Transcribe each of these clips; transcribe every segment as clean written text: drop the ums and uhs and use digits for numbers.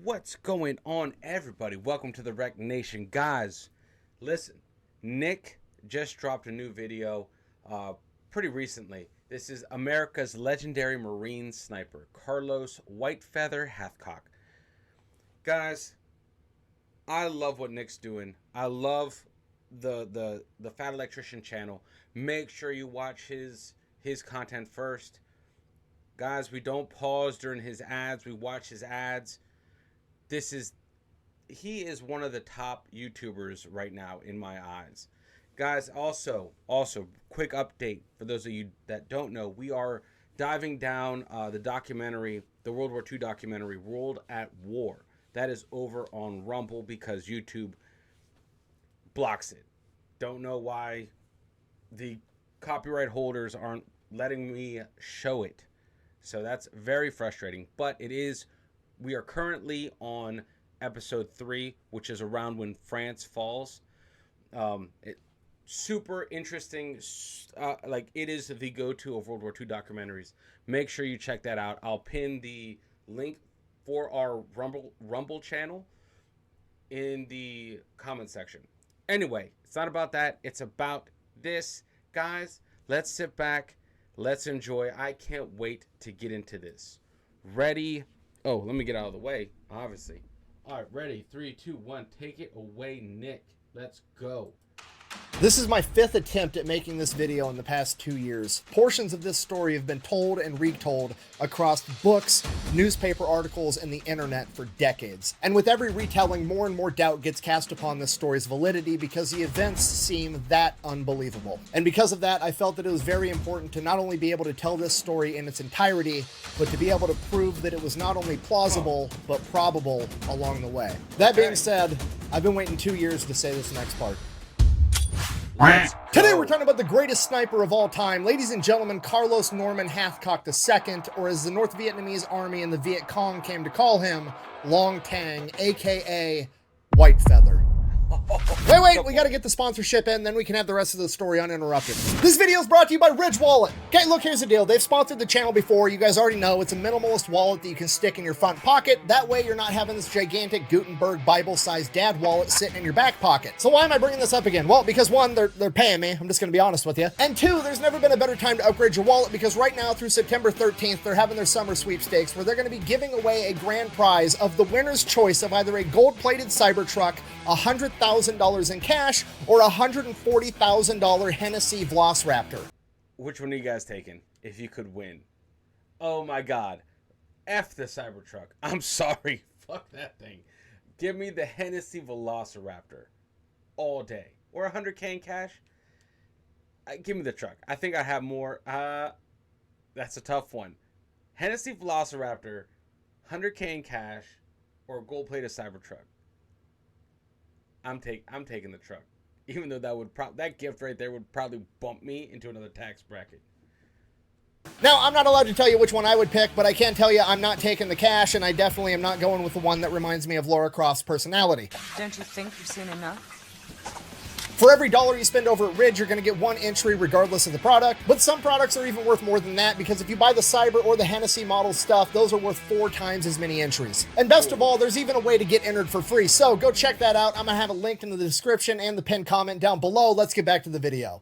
What's going on, everybody? Welcome to the Rec Nation. Guys, listen, Nick just dropped a new video pretty recently. This is America's legendary Marine sniper, Carlos Whitefeather Hathcock. Guys, I love what Nick's doing. I love the Fat Electrician channel. Make sure you watch his content first. Guys, we don't pause during his ads. We watch his ads. He is one of the top YouTubers right now in my eyes. Guys, also, quick update for those of you that don't know, we are diving down the documentary, the World War II documentary, World at War. That is over on Rumble because YouTube blocks it. Don't know why the copyright holders aren't letting me show it. So that's very frustrating, but it is. We are currently on episode 3, which is around when France falls. Super interesting. It is the go-to of World War II documentaries. Make sure you check that out. I'll pin the link for our Rumble channel in the comment section. Anyway, it's not about that. It's about this. Guys, let's sit back. Let's enjoy. I can't wait to get into this. Ready? Oh, let me get out of the way, obviously. All right, ready? 3, 2, 1. Take it away, Nick. Let's go. This is my 5th attempt at making this video in the past 2 years. Portions of this story have been told and retold across books, newspaper articles, and the internet for decades. And with every retelling, more and more doubt gets cast upon this story's validity because the events seem that unbelievable. And because of that, I felt that it was very important to not only be able to tell this story in its entirety, but to be able to prove that it was not only plausible, but probable along the way. That being said, I've been waiting 2 years to say this next part. Today we're talking about the greatest sniper of all time, ladies and gentlemen, Carlos Norman Hathcock II, or as the North Vietnamese Army and the Viet Cong came to call him, Long Tang, aka Whitefeather. Wait, we gotta get the sponsorship in, then we can have the rest of the story uninterrupted. This video is brought to you by Ridge Wallet. Okay, look, here's the deal. They've sponsored the channel before. You guys already know it's a minimalist wallet that you can stick in your front pocket. That way you're not having this gigantic Gutenberg Bible-sized dad wallet sitting in your back pocket. So why am I bringing this up again? Well, because one, they're paying me. I'm just gonna be honest with you. And two, there's never been a better time to upgrade your wallet because right now through September 13th, they're having their summer sweepstakes where they're gonna be giving away a grand prize of the winner's choice of either a gold-plated Cybertruck, $100,000 in cash, or a $140,000 Hennessy Velociraptor. Which one are you guys taking if you could win? Oh my god. F the Cybertruck. I'm sorry. Fuck that thing. Give me the Hennessy Velociraptor all day. Or 100K in cash. Give me the truck. I think I have more. That's a tough one. Hennessy Velociraptor, 100K in cash, or gold-plated Cybertruck. I'm taking the truck, even though that gift right there would probably bump me into another tax bracket. Now, I'm not allowed to tell you which one I would pick, but I can tell you I'm not taking the cash, and I definitely am not going with the one that reminds me of Lara Croft's personality. Don't you think you've seen enough? For every dollar you spend over at Ridge, you're going to get 1 entry regardless of the product, but some products are even worth more than that because if you buy the Cyber or the Hennessy model stuff, those are worth 4 times as many entries. And best of all, there's even a way to get entered for free, so go check that out. I'm going to have a link in the description and the pinned comment down below. Let's get back to the video.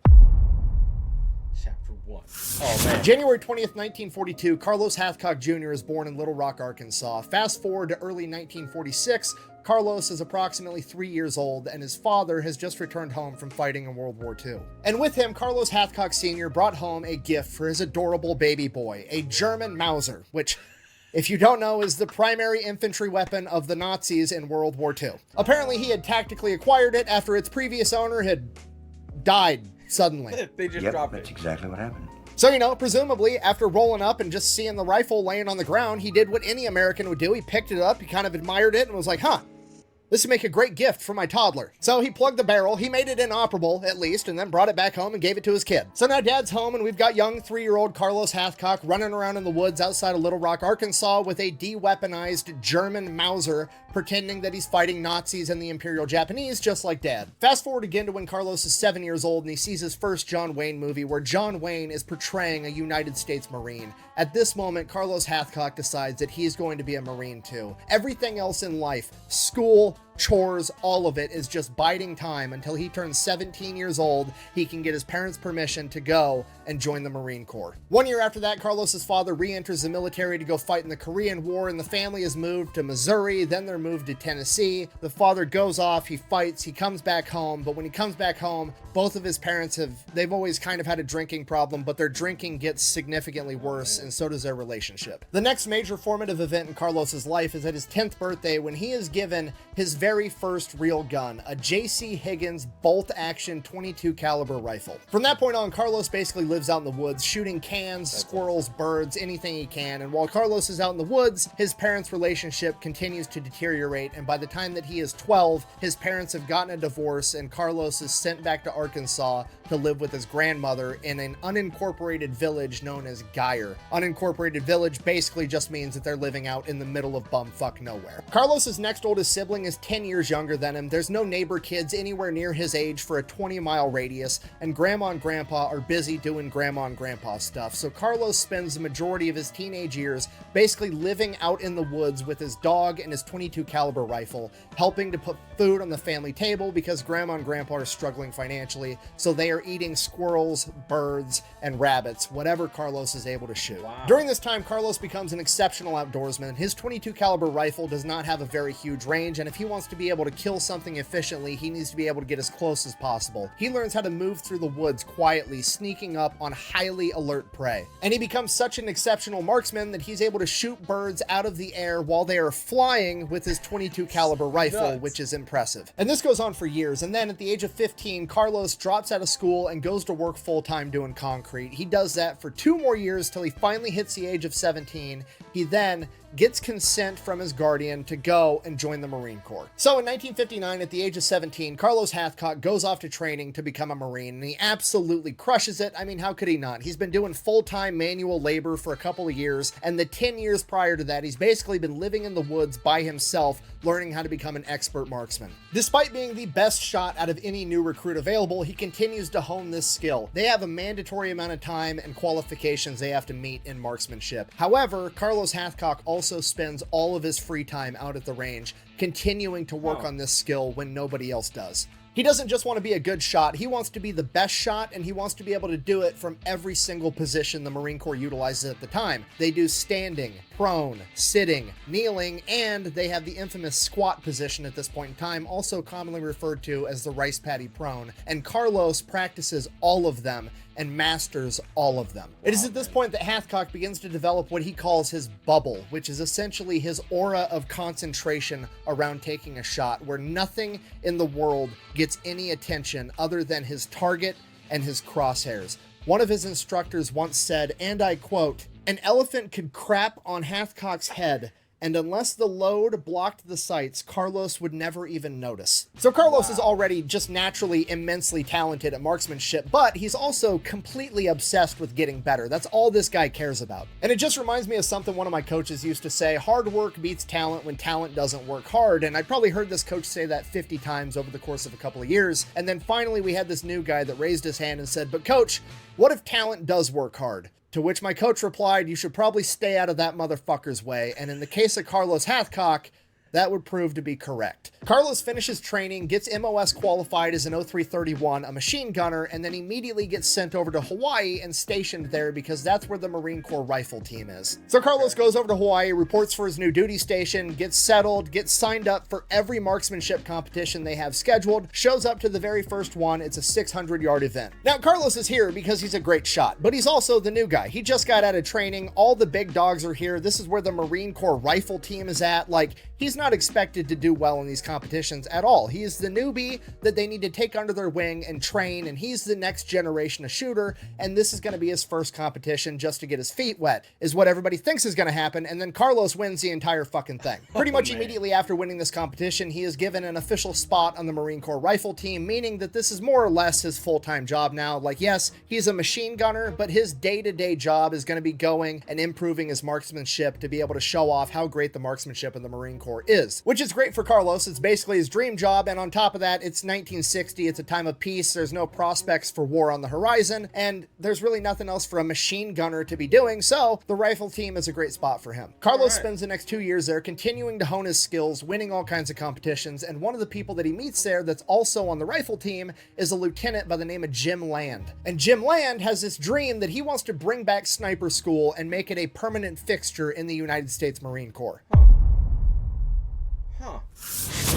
Chapter 1. Oh, man. January 20th, 1942, Carlos Hathcock Jr. is born in Little Rock, Arkansas. Fast forward to early 1946, Carlos is approximately 3 years old, and his father has just returned home from fighting in World War II. And with him, Carlos Hathcock Sr. brought home a gift for his adorable baby boy, a German Mauser, which, if you don't know, is the primary infantry weapon of the Nazis in World War II. Apparently, he had tactically acquired it after its previous owner had died suddenly. They just dropped it. That's exactly what happened. So, you know, presumably, after rolling up and just seeing the rifle laying on the ground, he did what any American would do. He picked it up, he kind of admired it, and was like, huh, This would make a great gift for my toddler. So he plugged the barrel, he made it inoperable at least, and then brought it back home and gave it to his kid. So now Dad's home and we've got young 3-year-old Carlos Hathcock running around in the woods outside of Little Rock, Arkansas with a de-weaponized German Mauser, pretending that he's fighting Nazis and the Imperial Japanese just like Dad. Fast forward again to when Carlos is 7 years old and he sees his first John Wayne movie where John Wayne is portraying a United States Marine. At this moment, Carlos Hathcock decides that he's going to be a Marine too. Everything else in life, school, chores, all of it is just biding time until he turns 17 years old. He can get his parents' permission to go and join the Marine Corps. 1 year after that, Carlos's father re-enters the military to go fight in the Korean War, and the family is moved to Missouri, then they're moved to Tennessee. The father goes off, he fights, he comes back home, but when he comes back home, both of his parents they've always kind of had a drinking problem, but their drinking gets significantly worse, and so does their relationship. The next major formative event in Carlos's life is at his 10th birthday when he is given his very first real gun, a J.C. Higgins bolt-action .22 caliber rifle. From that point on, Carlos basically lives out in the woods, shooting cans, squirrels, birds, anything he can, and while Carlos is out in the woods, his parents' relationship continues to deteriorate, and by the time that he is 12, his parents have gotten a divorce, and Carlos is sent back to Arkansas to live with his grandmother in an unincorporated village known as Geyer. Unincorporated village basically just means that they're living out in the middle of bumfuck nowhere. Carlos's next oldest sibling is 10 years younger than him. There's no neighbor kids anywhere near his age for a 20-mile radius, and Grandma and Grandpa are busy doing Grandma and Grandpa stuff. So Carlos spends the majority of his teenage years basically living out in the woods with his dog and his .22 caliber rifle, helping to put food on the family table because Grandma and Grandpa are struggling financially, so they are eating squirrels, birds, and rabbits, whatever Carlos is able to shoot. Wow. During this time, Carlos becomes an exceptional outdoorsman. His .22 caliber rifle does not have a very huge range, and if he wants to be able to kill something efficiently, he needs to be able to get as close as possible. He learns how to move through the woods quietly, sneaking up on highly alert prey. And he becomes such an exceptional marksman that he's able to shoot birds out of the air while they are flying with his .22 caliber rifle, which is impressive. And this goes on for years, and then at the age of 15, Carlos drops out of school and goes to work full-time doing concrete. He does that for 2 more years till he finally hits the age of 17. He then gets consent from his guardian to go and join the Marine Corps. So in 1959, at the age of 17, Carlos Hathcock goes off to training to become a Marine, and he absolutely crushes it. I mean, how could he not? He's been doing full-time manual labor for a couple of years, and the 10 years prior to that, he's basically been living in the woods by himself, learning how to become an expert marksman. Despite being the best shot out of any new recruit available, he continues to hone this skill. They have a mandatory amount of time and qualifications they have to meet in marksmanship. However, Carlos Hathcock also spends all of his free time out at the range, continuing to work on this skill when nobody else does. He doesn't just want to be a good shot, he wants to be the best shot, and he wants to be able to do it from every single position the Marine Corps utilizes at the time. They do standing, prone, sitting, kneeling, and they have the infamous squat position at this point in time, also commonly referred to as the rice paddy prone, and Carlos practices all of them and masters all of them. It is at this point that Hathcock begins to develop what he calls his bubble, which is essentially his aura of concentration around taking a shot, where nothing in the world gets any attention other than his target and his crosshairs. One of his instructors once said, and I quote, "An elephant could crap on Hathcock's head, and unless the load blocked the sights, Carlos would never even notice." So Carlos is already just naturally immensely talented at marksmanship, but he's also completely obsessed with getting better. That's all this guy cares about. And it just reminds me of something one of my coaches used to say: hard work beats talent when talent doesn't work hard. And I probably heard this coach say that 50 times over the course of a couple of years. And then finally we had this new guy that raised his hand and said, "But coach, what if talent does work hard?" To which my coach replied, "You should probably stay out of that motherfucker's way." And in the case of Carlos Hathcock, that would prove to be correct. Carlos finishes training, gets MOS qualified as an 0331, a machine gunner, and then immediately gets sent over to Hawaii and stationed there because that's where the Marine Corps rifle team is. So Carlos goes over to Hawaii, reports for his new duty station, gets settled, gets signed up for every marksmanship competition they have scheduled, shows up to the very first one. It's a 600-yard event. Now, Carlos is here because he's a great shot, but he's also the new guy. He just got out of training. All the big dogs are here. This is where the Marine Corps rifle team is at. Like, he's not not expected to do well in these competitions at all. He is the newbie that they need to take under their wing and train, and he's the next generation of shooter, and this is going to be his first competition just to get his feet wet, is what everybody thinks is going to happen, and then Carlos wins the entire fucking thing. Pretty much immediately after winning this competition, he is given an official spot on the Marine Corps rifle team, meaning that this is more or less his full-time job now. Like, yes, he's a machine gunner, but his day-to-day job is going to be going and improving his marksmanship to be able to show off how great the marksmanship in the Marine Corps is, which is great for Carlos. It's basically his dream job, and on top of that, it's 1960. It's a time of peace. There's no prospects for war on the horizon, and there's really nothing else for a machine gunner to be doing, so the rifle team is a great spot for him. Carlos spends the next 2 years there continuing to hone his skills, winning all kinds of competitions, and one of the people that he meets there that's also on the rifle team is a lieutenant by the name of Jim Land. And Jim Land has this dream that he wants to bring back sniper school and make it a permanent fixture in the United States Marine Corps.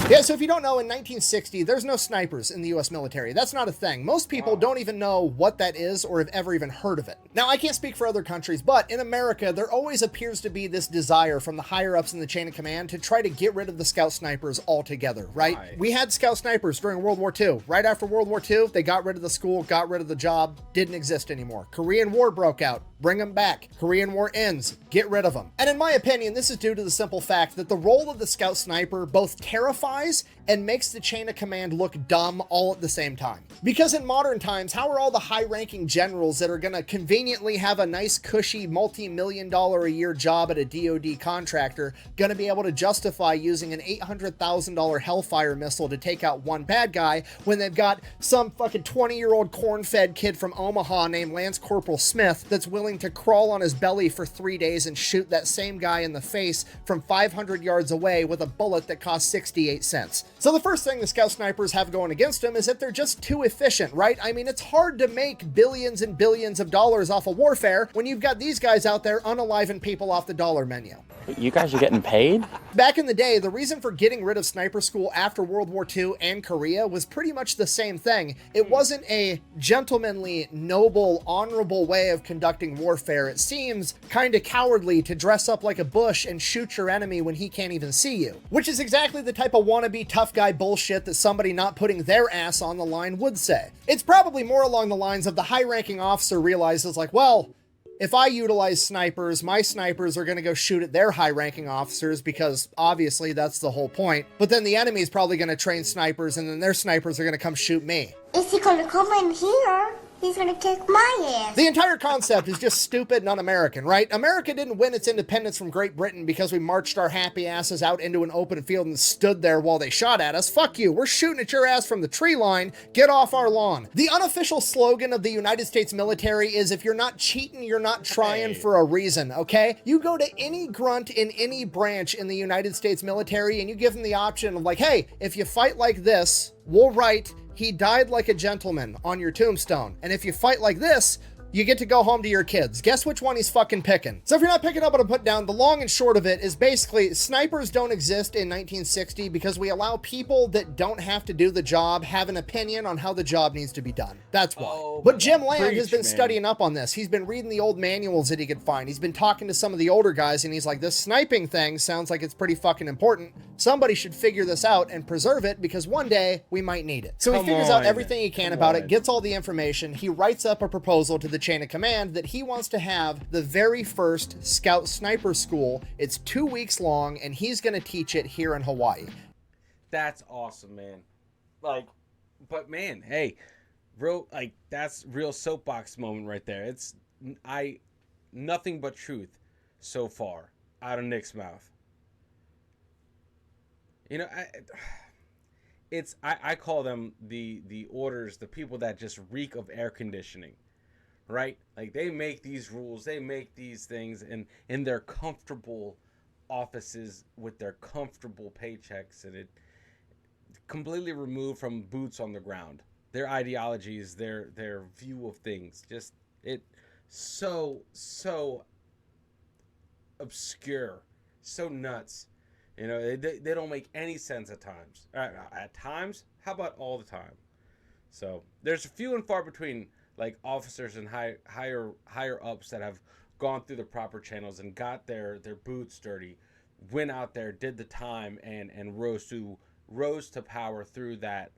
Yeah, so if you don't know, in 1960, there's no snipers in the U.S. military. That's not a thing. Most people don't even know what that is or have ever even heard of it. Now, I can't speak for other countries, but in America, there always appears to be this desire from the higher-ups in the chain of command to try to get rid of the scout snipers altogether, right? We had scout snipers during World War II. Right after World War II, they got rid of the school, got rid of the job, didn't exist anymore. Korean War broke out. Bring them back. Korean War ends. Get rid of them. And in my opinion, this is due to the simple fact that the role of the scout sniper both terrifies and makes the chain of command look dumb all at the same time. Because in modern times, how are all the high-ranking generals that are going to conveniently have a nice, cushy, multi-million-dollar-a-year job at a DoD contractor going to be able to justify using an $800,000 Hellfire missile to take out one bad guy when they've got some fucking 20-year-old corn-fed kid from Omaha named Lance Corporal Smith that's willing to crawl on his belly for 3 days and shoot that same guy in the face from 500 yards away with a bullet that costs 68 cents. So the first thing the scout snipers have going against them is that they're just too efficient, right? I mean, it's hard to make billions and billions of dollars off of warfare when you've got these guys out there unaliving people off the dollar menu. You guys are getting paid? Back in the day, the reason for getting rid of sniper school after World War II and Korea was pretty much the same thing. It wasn't a gentlemanly, noble, honorable way of conducting warfare. It seems kind of cowardly to dress up like a bush and shoot your enemy when he can't even see you, which is exactly the type of wannabe tough guy bullshit that somebody not putting their ass on the line would say. It's probably more along the lines of the high-ranking officer realizes, like, well, if I utilize snipers, my snipers are going to go shoot at their high-ranking officers because obviously that's the whole point. But then the enemy is probably going to train snipers and then their snipers are going to come shoot me. Is he going to come in here? He's going to kick my ass. The entire concept is just stupid and un-American, right? America didn't win its independence from Great Britain because we marched our happy asses out into an open field and stood there while they shot at us. Fuck you. We're shooting at your ass from the tree line. Get off our lawn. The unofficial slogan of the United States military is, if you're not cheating, you're not trying for a reason, okay? You go to any grunt in any branch in the United States military and you give them the option of like, hey, if you fight like this, we'll write, "He died like a gentleman" on your tombstone. And if you fight like this, you get to go home to your kids. Guess which one he's fucking picking? So if you're not picking up what I put down, the long and short of it is basically snipers don't exist in 1960 because we allow people that don't have to do the job have an opinion on how the job needs to be done. That's why. But Jim Land has been studying up on this. He's been reading the old manuals that he could find. He's been talking to some of the older guys and he's like, this sniping thing sounds like it's pretty fucking important. Somebody should figure this out and preserve it because one day we might need it. So he figures out everything he can about it, gets all the information. He writes up a proposal to the chain of command that he wants to have the very first scout sniper school. It's 2 weeks long and he's going to teach it here in Hawaii. That's awesome, man. Like, but man, hey, real, like, that's real soapbox moment right there. It's nothing but truth so far out of Nick's mouth. You know, I call them the orders, the people that just reek of air conditioning, right? Like, they make these rules, they make these things in their comfortable offices with their comfortable paychecks, and it completely removed from boots on the ground. Their ideologies, their view of things, just it so obscure, so nuts. You know, they don't make any sense at times. At times, how about all the time? So there's a few and far between, like, officers and higher ups that have gone through the proper channels and got their boots dirty went out there, did the time, and rose to power through that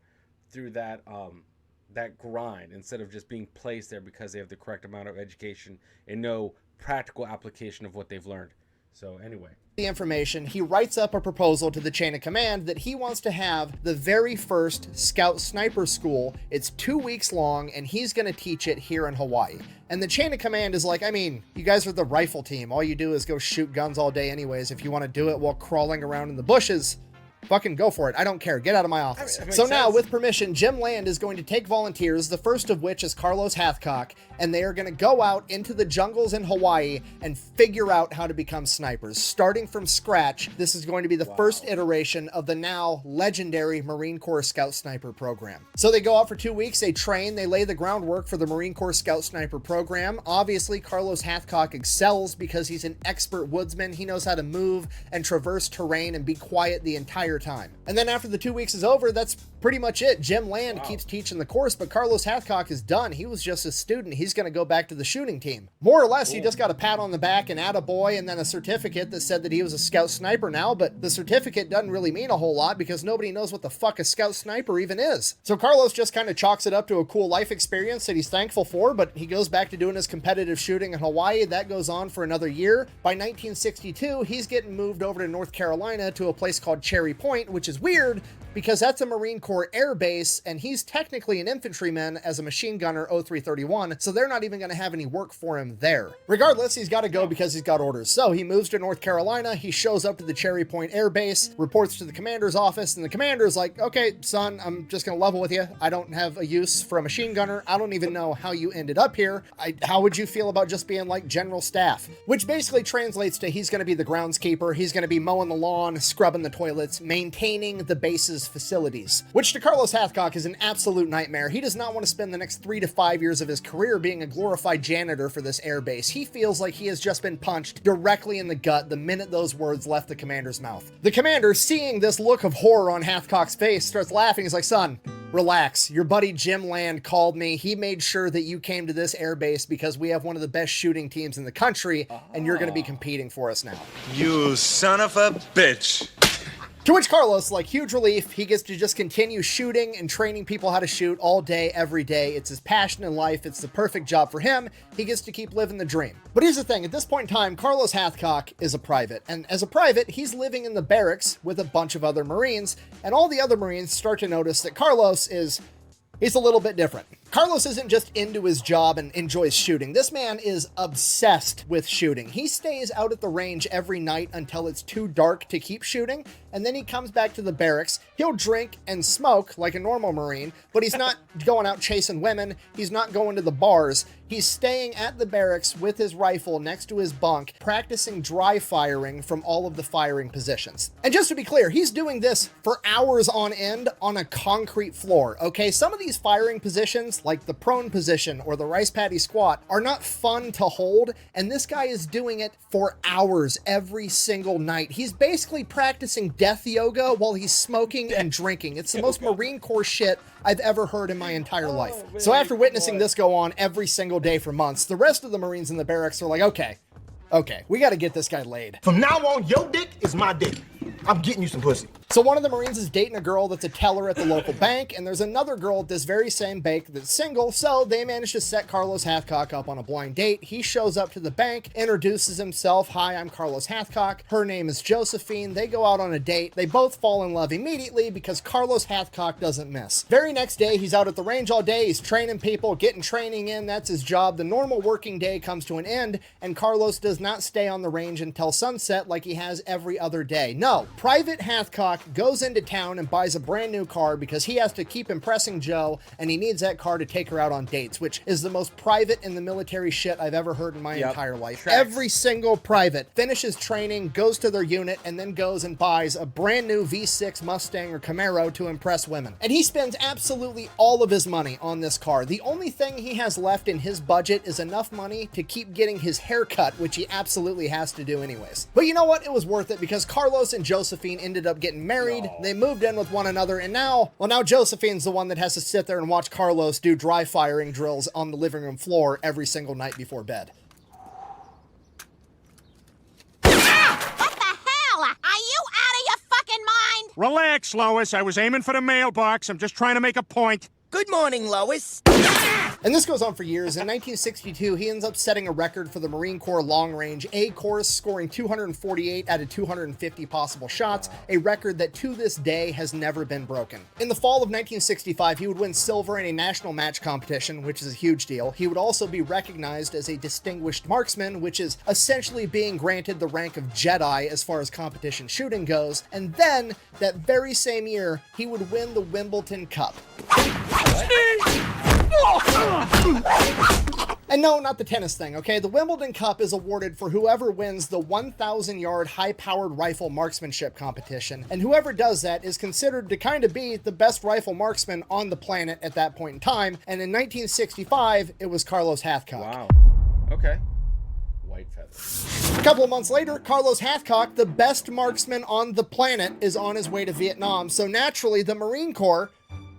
that grind, instead of just being placed there because they have the correct amount of education and no practical application of what they've learned. So anyway, the information, he writes up a proposal to the chain of command that he wants to have the very first scout sniper school. It's 2 weeks long, and he's going to teach it here in Hawaii. And the chain of command is like, I mean, you guys are the rifle team. All you do is go shoot guns all day anyways. If you want to do it while crawling around in the bushes, fucking go for it. I don't care. Get out of my office. So now, with permission, Jim Land is going to take volunteers, the first of which is Carlos Hathcock, and they are going to go out into the jungles in Hawaii and figure out how to become snipers. Starting from scratch, this is going to be the first iteration of the now legendary Marine Corps Scout Sniper program. So they go out for 2 weeks, they train, they lay the groundwork for the Marine Corps Scout Sniper program. Obviously, Carlos Hathcock excels because he's an expert woodsman. He knows how to move and traverse terrain and be quiet the entire time. And then after the 2 weeks is over, that's pretty much it. Jim Land keeps teaching the course, but Carlos Hathcock is done. He was just a student. He's going to go back to the shooting team. More or less, he just got a pat on the back and attaboy, and then a certificate that said that he was a scout sniper now, but the certificate doesn't really mean a whole lot because nobody knows what the fuck a scout sniper even is. So Carlos just kind of chalks it up to a cool life experience that he's thankful for, but he goes back to doing his competitive shooting in Hawaii. That goes on for another year. By 1962, he's getting moved over to North Carolina to a place called Cherry Point, which is weird because that's a Marine Corps air base, and he's technically an infantryman as a machine gunner 0331, so they're not even going to have any work for him there. Regardless, he's got to go because he's got orders. So he moves to North Carolina, he shows up to the Cherry Point Air Base, reports to the commander's office, and the commander's like, okay, son, I'm just going to level with you. I don't have a use for a machine gunner. I don't even know how you ended up here. How would you feel about just being like general staff? Which basically translates to he's going to be the groundskeeper. He's going to be mowing the lawn, scrubbing the toilets, maintaining the base's facilities, which to Carlos Hathcock is an absolute nightmare. He does not want to spend the next 3 to 5 years of his career being a glorified janitor for this airbase. He feels like he has just been punched directly in the gut the minute those words left the commander's mouth. The commander, seeing this look of horror on Hathcock's face, starts laughing. He's like, son, relax. Your buddy Jim Land called me. He made sure that you came to this airbase because we have one of the best shooting teams in the country, and you're going to be competing for us now. You son of a bitch. To which Carlos, like, huge relief, he gets to just continue shooting and training people how to shoot all day, every day. It's his passion in life. It's the perfect job for him. He gets to keep living the dream. But here's the thing. At this point in time, Carlos Hathcock is a private. And as a private, he's living in the barracks with a bunch of other Marines. And all the other Marines start to notice that Carlos he's a little bit different. Carlos isn't just into his job and enjoys shooting. This man is obsessed with shooting. He stays out at the range every night until it's too dark to keep shooting, and then he comes back to the barracks. He'll drink and smoke like a normal Marine, but he's not going out chasing women. He's not going to the bars. He's staying at the barracks with his rifle next to his bunk, practicing dry firing from all of the firing positions. And just to be clear, he's doing this for hours on end on a concrete floor, okay? Some of these firing positions, like the prone position or the rice paddy squat, are not fun to hold, and this guy is doing it for hours every single night. He's basically practicing death yoga while he's smoking and drinking. It's the most Marine Corps shit I've ever heard in my entire life. So after witnessing this go on every single day for months, the rest of the Marines in the barracks are like, okay, we got to get this guy laid. From now on, your dick is my dick. I'm getting you some pussy. So one of the Marines is dating a girl that's a teller at the local bank, and there's another girl at this very same bank that's single, so they manage to set Carlos Hathcock up on a blind date. He shows up to the bank, introduces himself. Hi, I'm Carlos Hathcock. Her name is Josephine. They go out on a date. They both fall in love immediately because Carlos Hathcock doesn't miss. Very next day, he's out at the range all day. He's training people, getting training in. That's his job. The normal working day comes to an end, and Carlos does not stay on the range until sunset like he has every other day. No, Private Hathcock goes into town and buys a brand new car because he has to keep impressing Joe, and he needs that car to take her out on dates, which is the most private in the military shit I've ever heard in my entire life. Tracks. Every single private finishes training, goes to their unit, and then goes and buys a brand new V6 Mustang or Camaro to impress women. And he spends absolutely all of his money on this car. The only thing he has left in his budget is enough money to keep getting his hair cut, which he absolutely has to do anyways. But you know what? It was worth it because Carlos and Josephine ended up getting married. They moved in with one another, and now Josephine's the one that has to sit there and watch Carlos do dry firing drills on the living room floor every single night before bed. What the hell? Relax, Lois. I was aiming for the mailbox. I'm just trying to make a point. Good morning, Lois. And this goes on for years. In 1962, he ends up setting a record for the Marine Corps long range A course, scoring 248 out of 250 possible shots, a record that to this day has never been broken. In the fall of 1965, he would win silver in a national match competition, which is a huge deal. He would also be recognized as a distinguished marksman, which is essentially being granted the rank of Jedi as far as competition shooting goes. And then, that very same year, he would win the Wimbledon Cup. And no, not the tennis thing, okay? The Wimbledon Cup is awarded for whoever wins the 1,000-yard high-powered rifle marksmanship competition, and whoever does that is considered to kind of be the best rifle marksman on the planet at that point in time, and in 1965, it was Carlos Hathcock. Wow. Okay. White feather. A couple of months later, Carlos Hathcock, the best marksman on the planet, is on his way to Vietnam, so naturally, the Marine Corps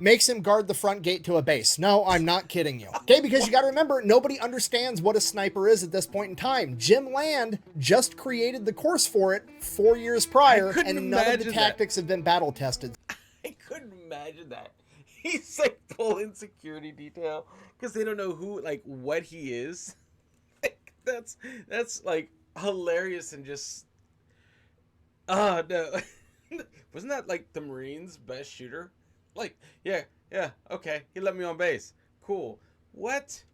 makes him guard the front gate to a base. No, I'm not kidding you. Okay, because you got to remember, nobody understands what a sniper is at this point in time. Jim Land just created the course for it 4 years prior, and none of the tactics have been battle tested. I couldn't imagine that. He's like pulling security detail because they don't know who, like, what he is. Like, that's like hilarious and just, no. Wasn't that like the Marines' best shooter? Like, yeah, okay. He let me on base. Cool. What?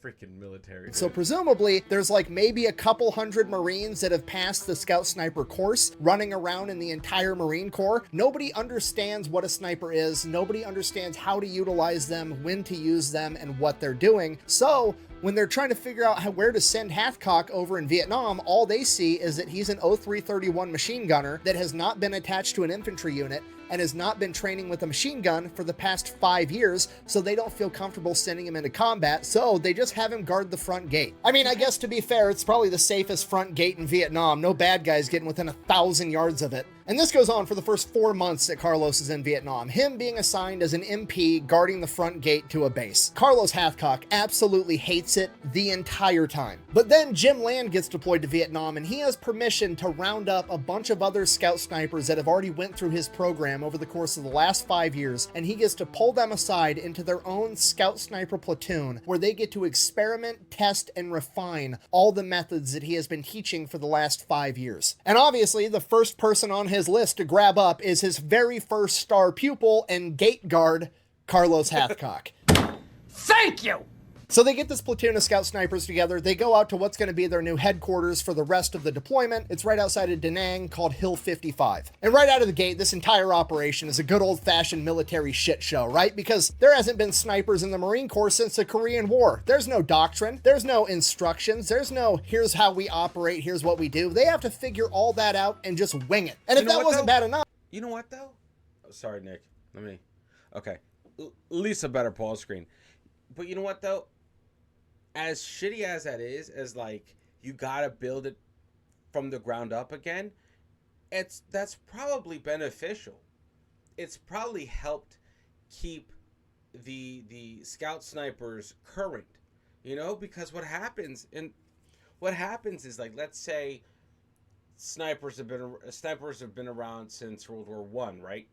Freaking military. So presumably, there's like maybe a couple hundred Marines that have passed the Scout Sniper course running around in the entire Marine Corps. Nobody understands what a sniper is. Nobody understands how to utilize them, when to use them, and what they're doing. So when they're trying to figure out where to send Hathcock over in Vietnam, all they see is that he's an 0331 machine gunner that has not been attached to an infantry unit and has not been training with a machine gun for the past 5 years, so they don't feel comfortable sending him into combat, so they just have him guard the front gate. I mean, I guess to be fair, it's probably the safest front gate in Vietnam. No bad guys getting within 1,000 yards of it. And this goes on for the first 4 months that Carlos is in Vietnam, him being assigned as an MP guarding the front gate to a base. Carlos Hathcock absolutely hates it the entire time. But then Jim Land gets deployed to Vietnam, and he has permission to round up a bunch of other scout snipers that have already went through his program over the course of the last 5 years, and he gets to pull them aside into their own scout sniper platoon, where they get to experiment, test, and refine all the methods that he has been teaching for the last 5 years. And obviously, the first person on his list to grab up is his very first star pupil and gate guard, Carlos Hathcock. Thank you! So they get this platoon of scout snipers together. They go out to what's going to be their new headquarters for the rest of the deployment. It's right outside of Da Nang, called Hill 55. And right out of the gate, this entire operation is a good old-fashioned military shit show, right? Because there hasn't been snipers in the Marine Corps since the Korean War. There's no doctrine. There's no instructions. There's no, here's how we operate, here's what we do. They have to figure all that out and just wing it. And if that wasn't bad enough... You know what, though? Oh, sorry, Nick. Okay. At least a better pause screen. But you know what, though? As shitty as that is, as like you gotta build it from the ground up again, that's probably beneficial. It's probably helped keep the scout snipers current, you know, because what happens is, like, let's say snipers have been around since World War I, right?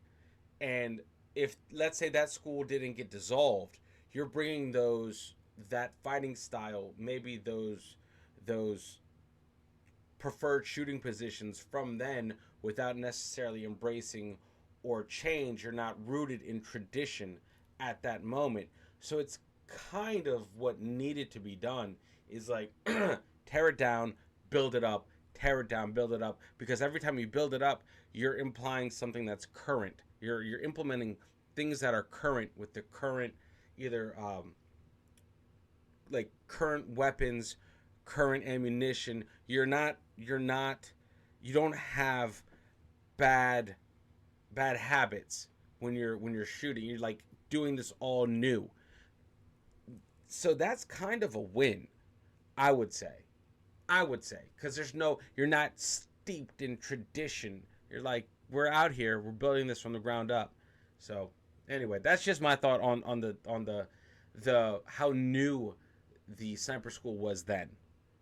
And if, let's say, that school didn't get dissolved, you're bringing that fighting style, maybe those preferred shooting positions from then, without necessarily embracing or change. You're not rooted in tradition at that moment. So it's kind of what needed to be done, is like tear it down, build it up, tear it down, build it up, because every time you build it up, you're implying something that's current. You're implementing things that are current with the current, either like current weapons, current ammunition. You don't have bad habits when you're shooting. You're like doing this all new. So that's kind of a win, I would say, because you're not steeped in tradition. You're like, we're out here, we're building this from the ground up. So anyway, that's just my thought on the how new the sniper school was then,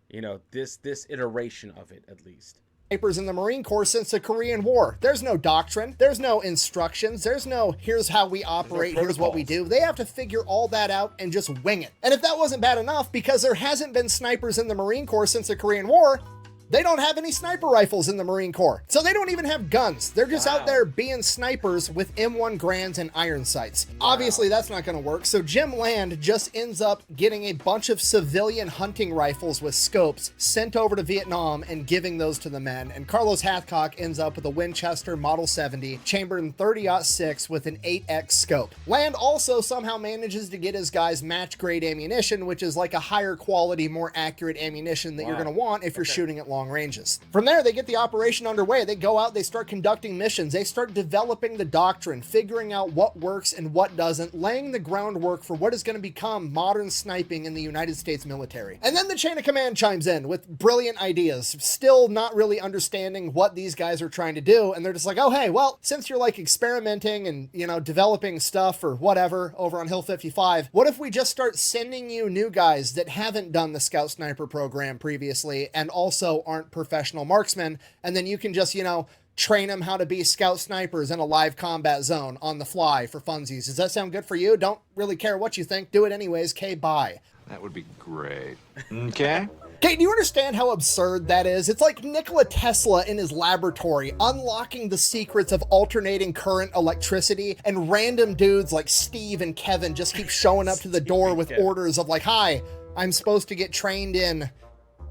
you know, this iteration of it, at least. snipers in the Marine Corps since the Korean War. There's no doctrine, there's no instructions, there's no here's how we operate, here's what we do. They have to figure all that out and just wing it. And if that wasn't bad enough, because there hasn't been snipers in the Marine Corps since the Korean War, they don't have any sniper rifles in the Marine Corps. So they don't even have guns. They're just out there being snipers with M1 Grands and iron sights. Obviously, that's not going to work. So Jim Land just ends up getting a bunch of civilian hunting rifles with scopes sent over to Vietnam and giving those to the men. And Carlos Hathcock ends up with a Winchester Model 70 chambered in 30-06 with an 8X scope. Land also somehow manages to get his guys match grade ammunition, which is like a higher quality, more accurate ammunition that you're going to want if you're shooting at long ranges. From there, they get the operation underway. They go out, they start conducting missions, they start developing the doctrine, figuring out what works and what doesn't, laying the groundwork for what is going to become modern sniping in the United States military. And then the chain of command chimes in with brilliant ideas, still not really understanding what these guys are trying to do. And they're just like, oh, hey, well, since you're like experimenting and, you know, developing stuff or whatever over on Hill 55, what if we just start sending you new guys that haven't done the Scout Sniper program previously and also aren't professional marksmen, and then you can just, you know, train them how to be scout snipers in a live combat zone on the fly for funsies. Does that sound good for you? Don't really care what you think. Do it anyways. Okay, bye. That would be great. Okay. Okay, do you understand how absurd that is? It's like Nikola Tesla in his laboratory unlocking the secrets of alternating current electricity, and random dudes like Steve and Kevin just keep showing up to the door with orders of like, hi, I'm supposed to get trained in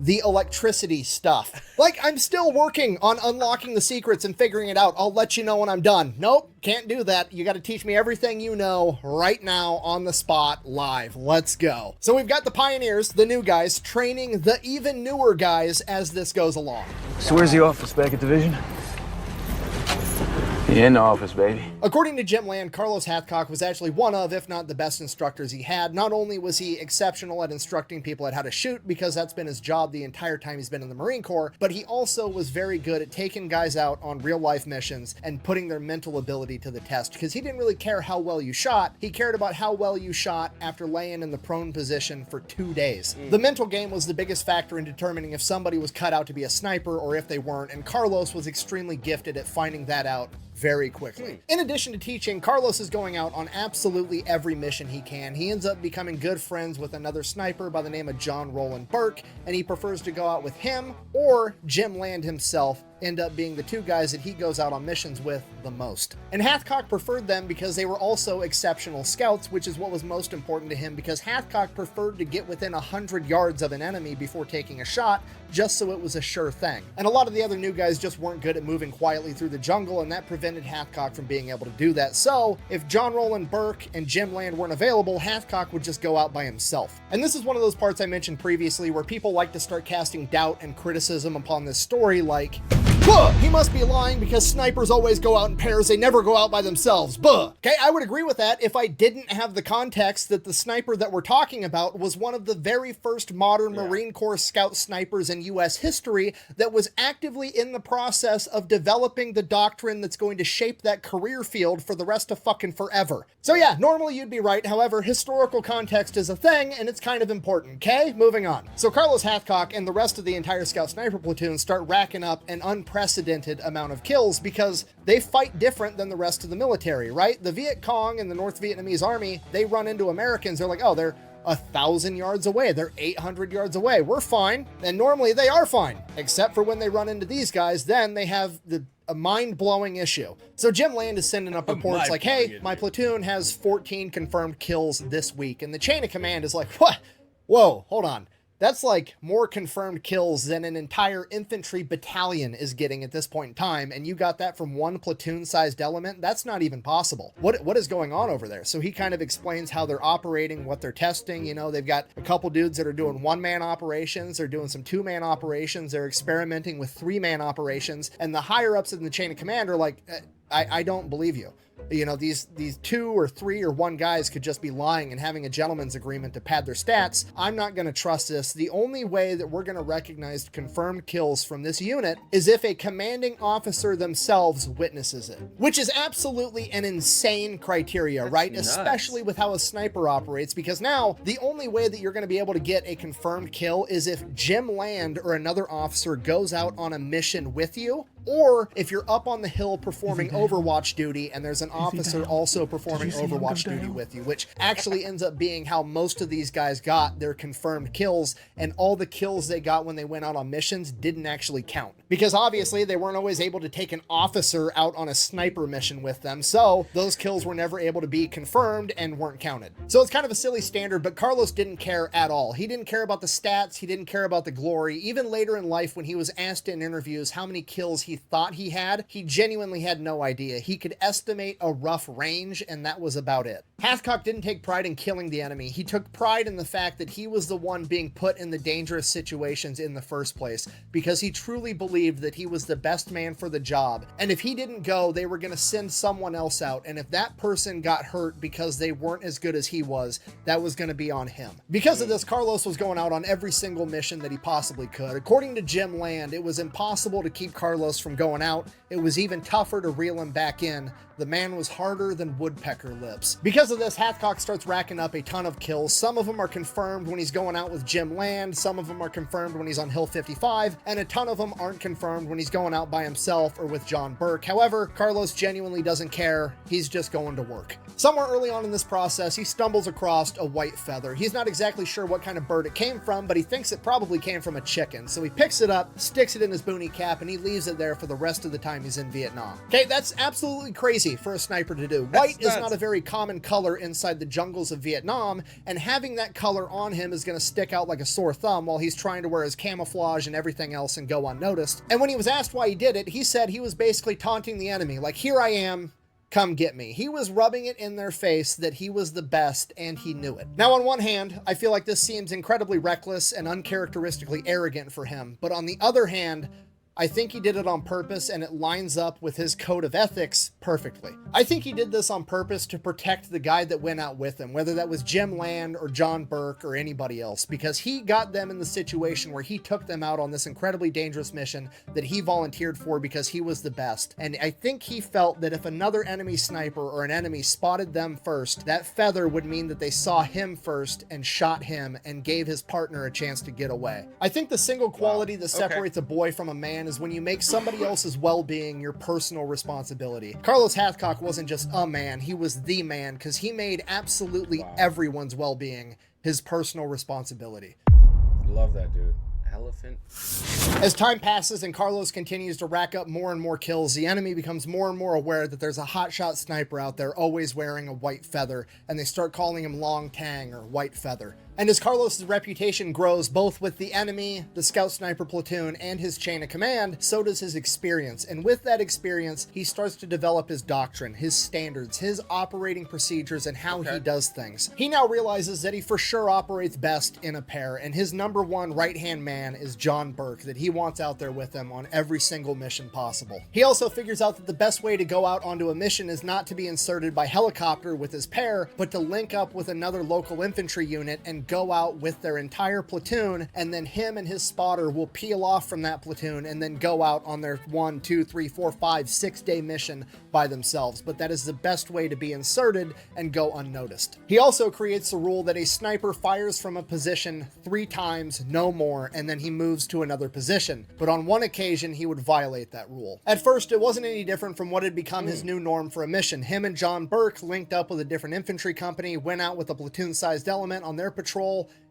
the electricity stuff. Like, I'm still working on unlocking the secrets and figuring it out. I'll let you know when I'm done. Nope, can't do that. You got to teach me everything you know right now on the spot live. Let's go. So we've got the pioneers, the new guys, training the even newer guys as this goes along. So where's the office back at division? In the office, baby. According to Jim Land, Carlos Hathcock was actually one of, if not the best instructors he had. Not only was he exceptional at instructing people at how to shoot, because that's been his job the entire time he's been in the Marine Corps, but he also was very good at taking guys out on real life missions and putting their mental ability to the test, because he didn't really care how well you shot. He cared about how well you shot after laying in the prone position for 2 days. The mental game was the biggest factor in determining if somebody was cut out to be a sniper or if they weren't, and Carlos was extremely gifted at finding that out very quickly. In addition to teaching, Carlos is going out on absolutely every mission he can. He ends up becoming good friends with another sniper by the name of John Roland Burke, and he prefers to go out with him or Jim Land himself, end up being the two guys that he goes out on missions with the most. And Hathcock preferred them because they were also exceptional scouts, which is what was most important to him, because Hathcock preferred to get within 100 yards of an enemy before taking a shot, just so it was a sure thing. And a lot of the other new guys just weren't good at moving quietly through the jungle, and that prevented Hathcock from being able to do that. So if John Roland Burke and Jim Land weren't available, Hathcock would just go out by himself. And this is one of those parts I mentioned previously where people like to start casting doubt and criticism upon this story, like, buh, he must be lying because snipers always go out in pairs, they never go out by themselves, buh. Okay, I would agree with that if I didn't have the context that the sniper that we're talking about was one of the very first modern Marine Corps scout snipers in US history that was actively in the process of developing the doctrine that's going to shape that career field for the rest of fucking forever. So yeah, normally you'd be right. However, historical context is a thing and it's kind of important, okay? Moving on. So Carlos Hathcock and the rest of the entire scout sniper platoon start racking up an unprecedented amount of kills because they fight different than the rest of the military, right? The Viet Cong and the North Vietnamese army, they run into Americans, they're like, oh, they're 1,000 yards away, they're 800 yards away, we're fine. And normally they are fine, except for when they run into these guys, then they have a mind-blowing issue. So Jim Land is sending up reports like, hey, my platoon has 14 confirmed kills this week. And the chain of command is like, what? Whoa, hold on. That's like more confirmed kills than an entire infantry battalion is getting at this point in time, and you got that from one platoon-sized element? That's not even possible. What is going on over there? So he kind of explains how they're operating, what they're testing. You know, they've got a couple dudes that are doing one-man operations, they're doing some two-man operations, they're experimenting with three-man operations, and the higher-ups in the chain of command are like, I don't believe you. You know, these 2 or 3 or 1 guys could just be lying and having a gentleman's agreement to pad their stats. I'm not going to trust this. The only way that we're going to recognize confirmed kills from this unit is if a commanding officer themselves witnesses it, which is absolutely an insane criteria, That's right? nuts. Especially with how a sniper operates, because now the only way that you're going to be able to get a confirmed kill is if Jim Land or another officer goes out on a mission with you, or if you're up on the hill performing Overwatch duty and there's an officer also performing Overwatch duty with you, which actually ends up being how most of these guys got their confirmed kills, and all the kills they got when they went out on missions didn't actually count. Because obviously they weren't always able to take an officer out on a sniper mission with them, so those kills were never able to be confirmed and weren't counted. So it's kind of a silly standard, but Carlos didn't care at all. He didn't care about the stats, he didn't care about the glory. Even later in life, when he was asked in interviews how many kills he thought he had, he genuinely had no idea. He could estimate a rough range, and that was about it. Hathcock didn't take pride in killing the enemy. He took pride in the fact that he was the one being put in the dangerous situations in the first place, because he truly believed that he was the best man for the job. And if he didn't go, they were going to send someone else out. And if that person got hurt because they weren't as good as he was, that was going to be on him. Because of this, Carlos was going out on every single mission that he possibly could. According to Jim Land, it was impossible to keep Carlos from going out. It was even tougher to reel him back in. The man was harder than woodpecker lips. Because of this, Hathcock starts racking up a ton of kills. Some of them are confirmed when he's going out with Jim Land, some of them are confirmed when he's on Hill 55, and a ton of them aren't confirmed when he's going out by himself or with John Burke. However, Carlos genuinely doesn't care. He's just going to work. Somewhere early on in this process, he stumbles across a white feather. He's not exactly sure what kind of bird it came from, but he thinks it probably came from a chicken. So he picks it up, sticks it in his boonie cap, and he leaves it there for the rest of the time he's in Vietnam. Okay, that's absolutely crazy for a sniper to do. White is not a very common color inside the jungles of Vietnam, and having that color on him is going to stick out like a sore thumb while he's trying to wear his camouflage and everything else and go unnoticed. And when he was asked why he did it, he said he was basically taunting the enemy, like, here I am, come get me. He was rubbing it in their face that he was the best, and he knew it. Now, on one hand, I feel like this seems incredibly reckless and uncharacteristically arrogant for him, but on the other hand, I think he did it on purpose, and it lines up with his code of ethics perfectly. I think he did this on purpose to protect the guy that went out with him, whether that was Jim Land or John Burke or anybody else, because he got them in the situation where he took them out on this incredibly dangerous mission that he volunteered for because he was the best. And I think he felt that if another enemy sniper or an enemy spotted them first, that feather would mean that they saw him first and shot him and gave his partner a chance to get away. I think the single quality that separates a boy from a man is when you make somebody else's well-being your personal responsibility. Carlos Hathcock wasn't just a man, he was the man, because he made absolutely everyone's well-being his personal responsibility. Love that, dude. Elephant. As time passes and Carlos continues to rack up more and more kills, the enemy becomes more and more aware that there's a hotshot sniper out there always wearing a white feather, and they start calling him Long Tang or White Feather. And as Carlos' reputation grows both with the enemy, the scout sniper platoon, and his chain of command, so does his experience. And with that experience, he starts to develop his doctrine, his standards, his operating procedures, and how he does things. He now realizes that he for sure operates best in a pair, and his number one right-hand man is John Burke, that he wants out there with him on every single mission possible. He also figures out that the best way to go out onto a mission is not to be inserted by helicopter with his pair, but to link up with another local infantry unit and go out with their entire platoon, and then him and his spotter will peel off from that platoon and then go out on their 1, 2, 3, 4, 5, 6 day mission by themselves. But that is the best way to be inserted and go unnoticed. He also creates the rule that a sniper fires from a position 3 times, no more, and then he moves to another position. But on one occasion, he would violate that rule. At first, it wasn't any different from what had become his new norm for a mission. Him and John Burke linked up with a different infantry company, went out with a platoon-sized element on their patrol,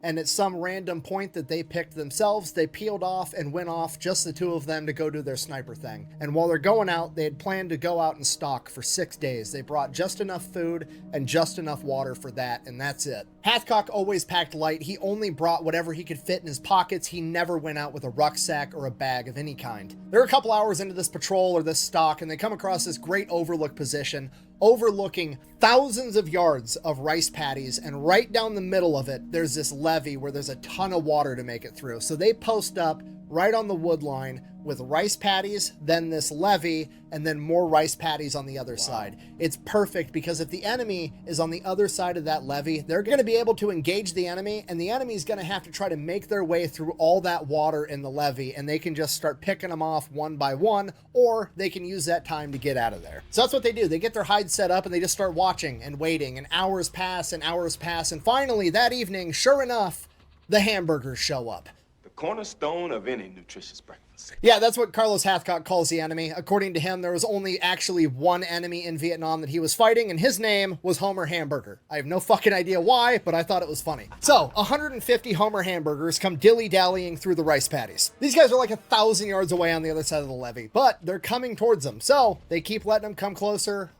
and at some random point that they picked themselves, they peeled off and went off, just the 2 of them, to go do their sniper thing. And while they're going out, they had planned to go out and stalk for 6 days. They brought just enough food and just enough water for that, and that's it. Hathcock always packed light. He only brought whatever he could fit in his pockets. He never went out with a rucksack or a bag of any kind. They're a couple hours into this patrol or this stalk, and they come across this great overlook position, overlooking thousands of yards of rice paddies, and right down the middle of it, there's this levee where there's a ton of water to make it through. So they post up right on the wood line, with rice patties, then this levee, and then more rice patties on the other side. It's perfect because if the enemy is on the other side of that levee, they're going to be able to engage the enemy, and the enemy is going to have to try to make their way through all that water in the levee, and they can just start picking them off one by one, or they can use that time to get out of there. So that's what they do. They get their hides set up and they just start watching and waiting, and hours pass, and finally that evening, sure enough, the hamburgers show up. The cornerstone of any nutritious breakfast. Yeah, that's what Carlos Hathcock calls the enemy. According to him, there was only actually one enemy in Vietnam that he was fighting, and his name was Homer Hamburger. I have no fucking idea why, but I thought it was funny. So, 150 Homer Hamburgers come dilly-dallying through the rice patties. These guys are like 1,000 yards away on the other side of the levee, but they're coming towards them. So, they keep letting them come closer,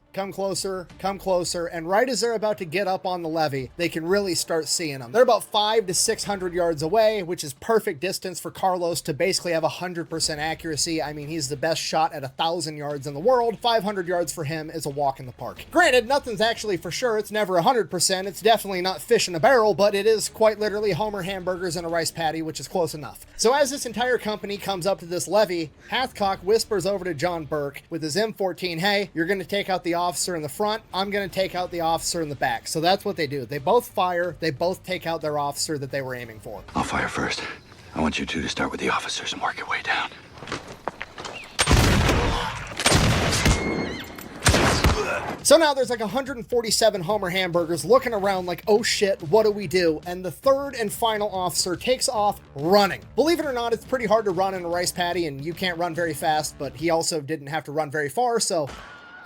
and right as they're about to get up on the levee, they can really start seeing them. They're about 500 to 600 yards away, which is perfect distance for Carlos to basically have 100% accuracy. I mean, he's the best shot at 1,000 yards in the world. 500 yards for him is a walk in the park. Granted, nothing's actually for sure. It's never 100%. It's definitely not fish in a barrel, but it is quite literally Homer Hamburgers and a rice patty, which is close enough. So as this entire company comes up to this levee, Hathcock whispers over to John Burke with his M14, hey, you're going to take out the officer in the front, I'm going to take out the officer in the back. So that's what they do. They both fire, they both take out their officer that they were aiming for. I'll fire first. I want you two to start with the officers and work your way down. So now there's like 147 Homer Hamburgers looking around like, oh shit, what do we do? And the third and final officer takes off running. Believe it or not, it's pretty hard to run in a rice patty, and you can't run very fast, but he also didn't have to run very far, so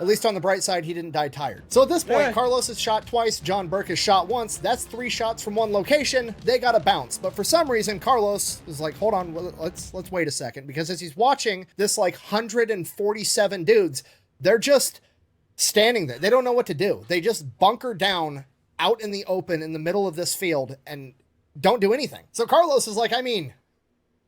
at least on the bright side, he didn't die tired. So at this point, Carlos is shot twice, John Burke is shot once. That's 3 shots from one location. They got to bounce. But for some reason, Carlos is like, hold on, let's wait a second. Because as he's watching this like 147 dudes, they're just standing there. They don't know what to do. They just bunker down out in the open in the middle of this field and don't do anything. So Carlos is like, I mean,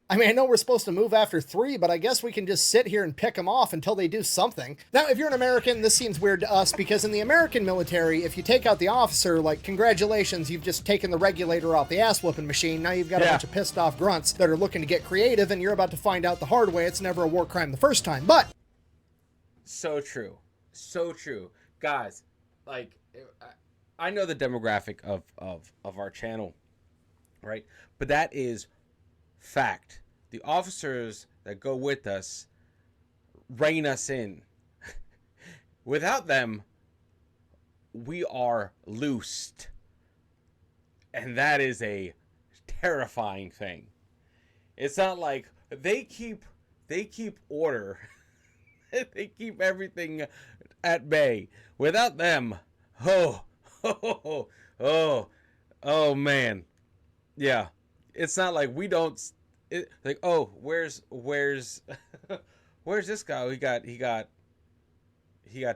I know we're supposed to move after 3, but I guess we can just sit here and pick them off until they do something. Now, if you're an American, this seems weird to us because in the American military, if you take out the officer, like, congratulations, you've just taken the regulator off the ass-whooping machine. Now you've got a bunch of pissed off grunts that are looking to get creative, and you're about to find out the hard way. It's never a war crime the first time, but... So true. So true. Guys, like, I know the demographic of our channel, right? But that is fact. The officers that go with us rein us in. Without them, we are loosed. And that is a terrifying thing. It's not like they keep order. They keep everything at bay. Without them, oh man. Yeah. It's not like we don't like, oh, where's this guy? He got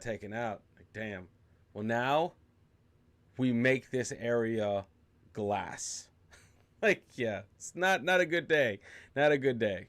taken out. Like, damn. Well, now we make this area glass. Like, yeah, it's not a good day. Not a good day.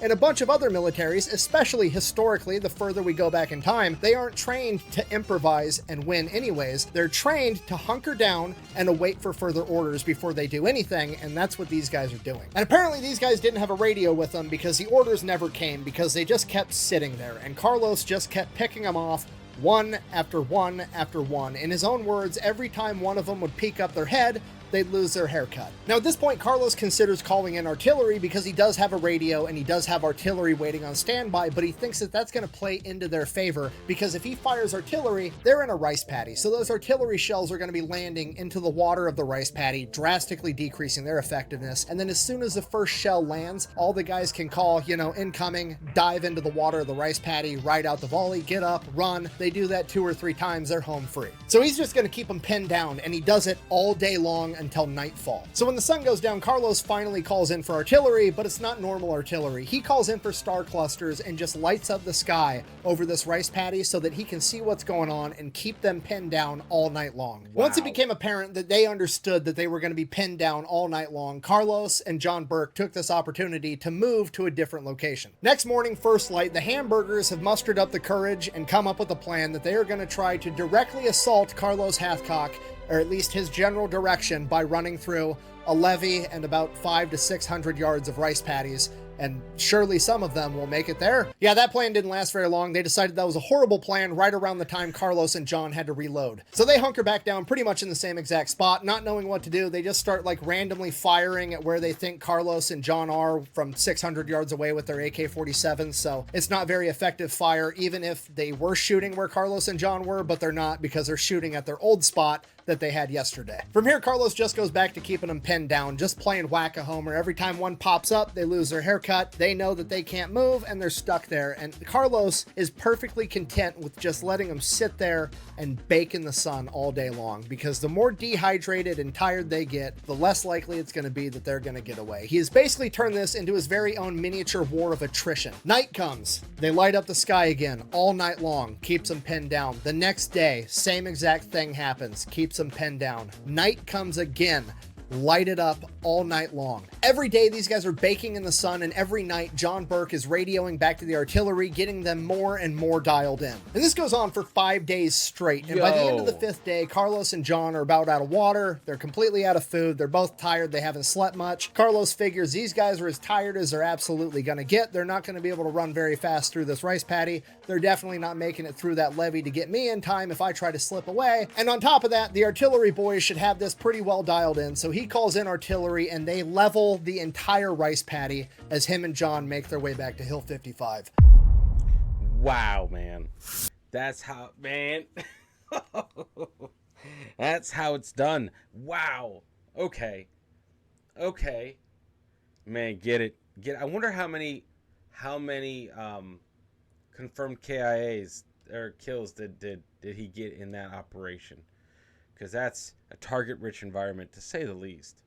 And a bunch of other militaries, especially historically, the further we go back in time, they aren't trained to improvise and win anyways. They're trained to hunker down and await for further orders before they do anything, and that's what these guys are doing. And apparently these guys didn't have a radio with them because the orders never came, because they just kept sitting there, and Carlos just kept picking them off one after one after one. In his own words, every time one of them would peek up their head, they'd lose their haircut. Now at this point, Carlos considers calling in artillery because he does have a radio and he does have artillery waiting on standby, but he thinks that that's going to play into their favor because if he fires artillery, they're in a rice paddy. So those artillery shells are going to be landing into the water of the rice paddy, drastically decreasing their effectiveness. And then as soon as the first shell lands, all the guys can call, incoming, dive into the water of the rice paddy, ride out the volley, get up, run. They do that 2 or 3 times, they're home free. So he's just going to keep them pinned down, and he does it all day long until nightfall. So when the sun goes down, Carlos finally calls in for artillery, but it's not normal artillery. He calls in for star clusters and just lights up the sky over this rice paddy so that he can see what's going on and keep them pinned down all night long. Wow. Once it became apparent that they understood that they were going to be pinned down all night long, Carlos and John Burke took this opportunity to move to a different location. Next morning, first light, the Hamburgers have mustered up the courage and come up with a plan that they are going to try to directly assault Carlos Hathcock, or at least his general direction, by running through a levee and about 500 to 600 yards of rice paddies and surely some of them will make it there. Yeah, that plan didn't last very long. They decided that was a horrible plan right around the time Carlos and John had to reload. So they hunker back down pretty much in the same exact spot, not knowing what to do. They just start like randomly firing at where they think Carlos and John are from 600 yards away with their AK-47s. So it's not very effective fire, even if they were shooting where Carlos and John were, but they're not because they're shooting at their old spot that they had yesterday. From here, Carlos just goes back to keeping them pinned down, just playing whack-a-homer. Every time one pops up, they lose their haircut. They know that they can't move and they're stuck there. And Carlos is perfectly content with just letting them sit there and bake in the sun all day long, because the more dehydrated and tired they get, the less likely it's going to be that they're going to get away. He has basically turned this into his very own miniature war of attrition. Night comes. They light up the sky again all night long, keeps them pinned down. The next day, same exact thing happens, keeps them pinned down. Night comes again, light it up all night long. Every day these guys are baking in the sun, and every night John Burke is radioing back to the artillery, getting them more and more dialed in. And this goes on for 5 days straight. And by the end of the 5th day, Carlos and John are about out of water. They're completely out of food. They're both tired. They haven't slept much. Carlos figures these guys are as tired as they're absolutely going to get. They're not going to be able to run very fast through this rice paddy. They're definitely not making it through that levee to get me in time if I try to slip away. And on top of that, the artillery boys should have this pretty well dialed in. So he calls in artillery and they level the entire rice paddy as him and John make their way back to Hill 55. Wow, man. That's how, man. That's how it's done. Wow. Okay. Okay. Man, get it. I wonder how many confirmed KIAs or kills did he get in that operation? Because that's a target-rich environment, to say the least.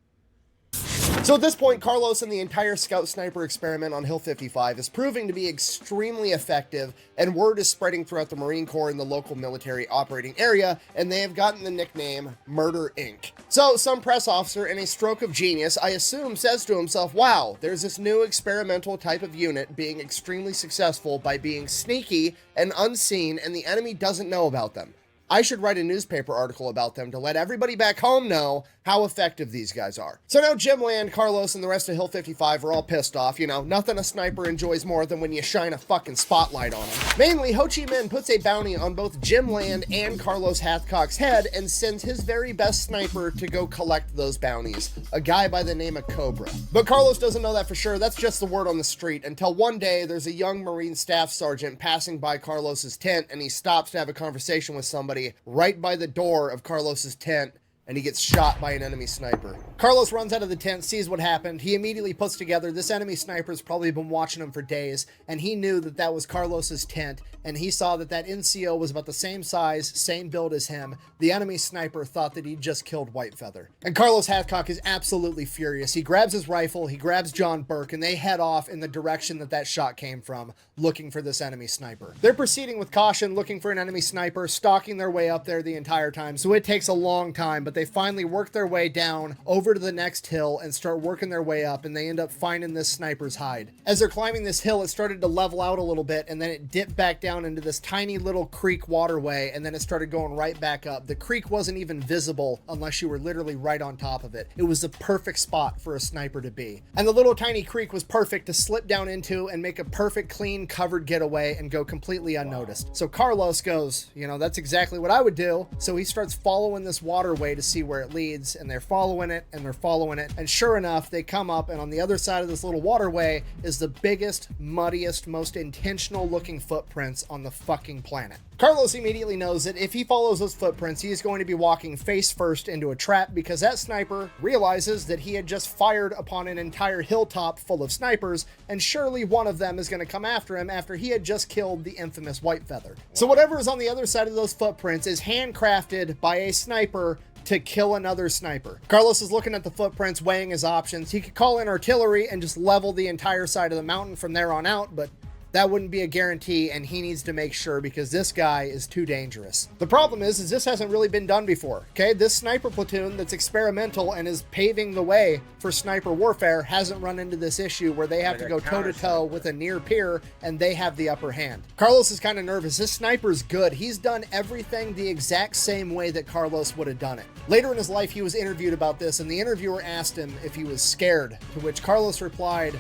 So at this point, Carlos and the entire scout sniper experiment on Hill 55 is proving to be extremely effective, and word is spreading throughout the Marine Corps and the local military operating area, and they have gotten the nickname Murder Inc. So some press officer, in a stroke of genius, I assume, says to himself, wow, there's this new experimental type of unit being extremely successful by being sneaky and unseen, and the enemy doesn't know about them. I should write a newspaper article about them to let everybody back home know how effective these guys are. So now Jim Land, Carlos, and the rest of Hill 55 are all pissed off. You know, nothing a sniper enjoys more than when you shine a fucking spotlight on him. Mainly, Ho Chi Minh puts a bounty on both Jim Land and Carlos Hathcock's head and sends his very best sniper to go collect those bounties, a guy by the name of Cobra. But Carlos doesn't know that for sure. That's just the word on the street, until one day there's a young Marine staff sergeant passing by Carlos's tent, and he stops to have a conversation with somebody right by the door of Carlos's tent, and he gets shot by an enemy sniper. Carlos runs out of the tent, sees what happened. He immediately puts together this enemy sniper's probably been watching him for days, and he knew that that was Carlos's tent, and he saw that that NCO was about the same size, same build as him. The enemy sniper thought that he'd just killed Whitefeather. And Carlos Hathcock is absolutely furious. He grabs his rifle, he grabs John Burke, and they head off in the direction that that shot came from, looking for this enemy sniper. They're proceeding with caution, looking for an enemy sniper, stalking their way up there the entire time, so it takes a long time, but they finally work their way down over to the next hill and start working their way up, and they end up finding this sniper's hide. As they're climbing this hill, it started to level out a little bit, and then it dipped back down into this tiny little creek waterway, and then it started going right back up. The creek wasn't even visible unless you were literally right on top of it. It was the perfect spot for a sniper to be. And the little tiny creek was perfect to slip down into and make a perfect, clean, covered getaway and go completely unnoticed. So Carlos goes, you know, that's exactly what I would do. So he starts following this waterway to see where it leads, and they're following it, and they're following it, and sure enough, they come up, and on the other side of this little waterway is the biggest, muddiest, most intentional looking footprints on the fucking planet. Carlos immediately knows that if he follows those footprints, he is going to be walking face first into a trap, because that sniper realizes that he had just fired upon an entire hilltop full of snipers, and surely one of them is going to come after him after he had just killed the infamous Whitefeather. So whatever is on the other side of those footprints is handcrafted by a sniper to kill another sniper. Carlos is looking at the footprints, weighing his options. He could call in artillery and just level the entire side of the mountain from there on out, but that wouldn't be a guarantee, and he needs to make sure, because this guy is too dangerous. The problem is this hasn't really been done before, okay? This sniper platoon that's experimental and is paving the way for sniper warfare hasn't run into this issue where they have to go toe-to-toe with a near peer, and they have the upper hand. Carlos is kind of nervous. This sniper's good. He's done everything the exact same way that Carlos would have done it. Later in his life, he was interviewed about this, and the interviewer asked him if he was scared, to which Carlos replied,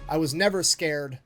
I was never scared,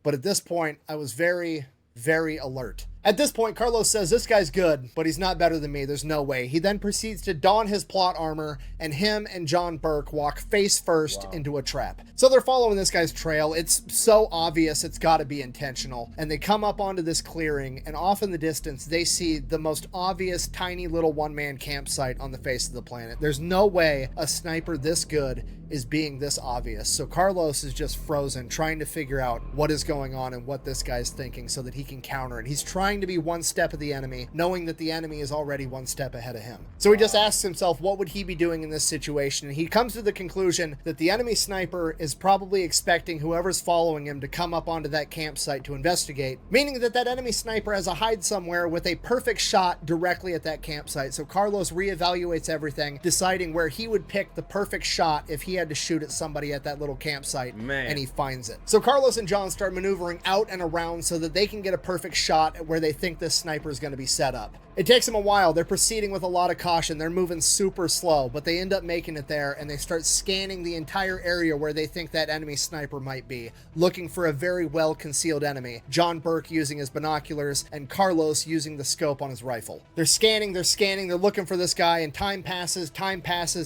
but at this point, I was very, very alert. At this point, Carlos says, this guy's good, but he's not better than me. There's no way. He then proceeds to don his plot armor, and him and John Burke walk face first into a trap. So they're following this guy's trail. It's so obvious it's got to be intentional. And they come up onto this clearing, and off in the distance, they see the most obvious tiny little one-man campsite on the face of the planet. There's no way a sniper this good is being this obvious. So Carlos is just frozen, trying to figure out what is going on and what this guy's thinking so that he can counter it. He's trying to be one step of the enemy, knowing that the enemy is already one step ahead of him. So he just asks himself, what would he be doing in this situation? And he comes to the conclusion that the enemy sniper is probably expecting whoever's following him to come up onto that campsite to investigate, meaning that that enemy sniper has a hide somewhere with a perfect shot directly at that campsite. So Carlos reevaluates everything, deciding where he would pick the perfect shot if he had to shoot at somebody at that little campsite, and he finds it. So Carlos and John start maneuvering out and around so that they can get a perfect shot at where they think this sniper is going to be set up. It takes them a while. They're proceeding with a lot of caution. They're moving super slow, but they end up making it there, and they start scanning the entire area where they think that enemy sniper might be, looking for a very well-concealed enemy. John Burke using his binoculars, and Carlos using the scope on his rifle. They're scanning, they're looking for this guy, and time passes,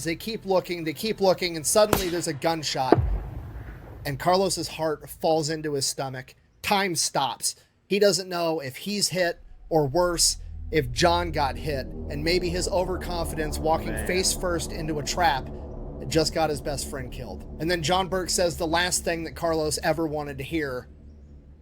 they keep looking, and suddenly there's a gunshot, and Carlos's heart falls into his stomach. Time stops. He doesn't know if he's hit, or worse, if John got hit, and maybe his overconfidence walking face first into a trap just got his best friend killed. And then John Burke says the last thing that Carlos ever wanted to hear,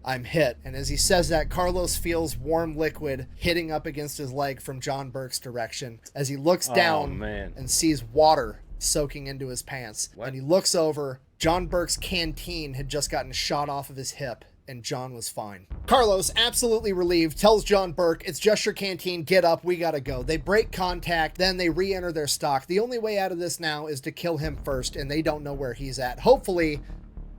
I'm hit. And as he says that, Carlos feels warm liquid hitting up against his leg from John Burke's direction as he looks down and sees water soaking into his pants. And he looks over. John Burke's canteen had just gotten shot off of his hip, and John was fine. Carlos, absolutely relieved, tells John Burke, it's just your canteen, get up, we gotta go. They break contact, then they re-enter their stock. The only way out of this now is to kill him first, and they don't know where he's at. Hopefully,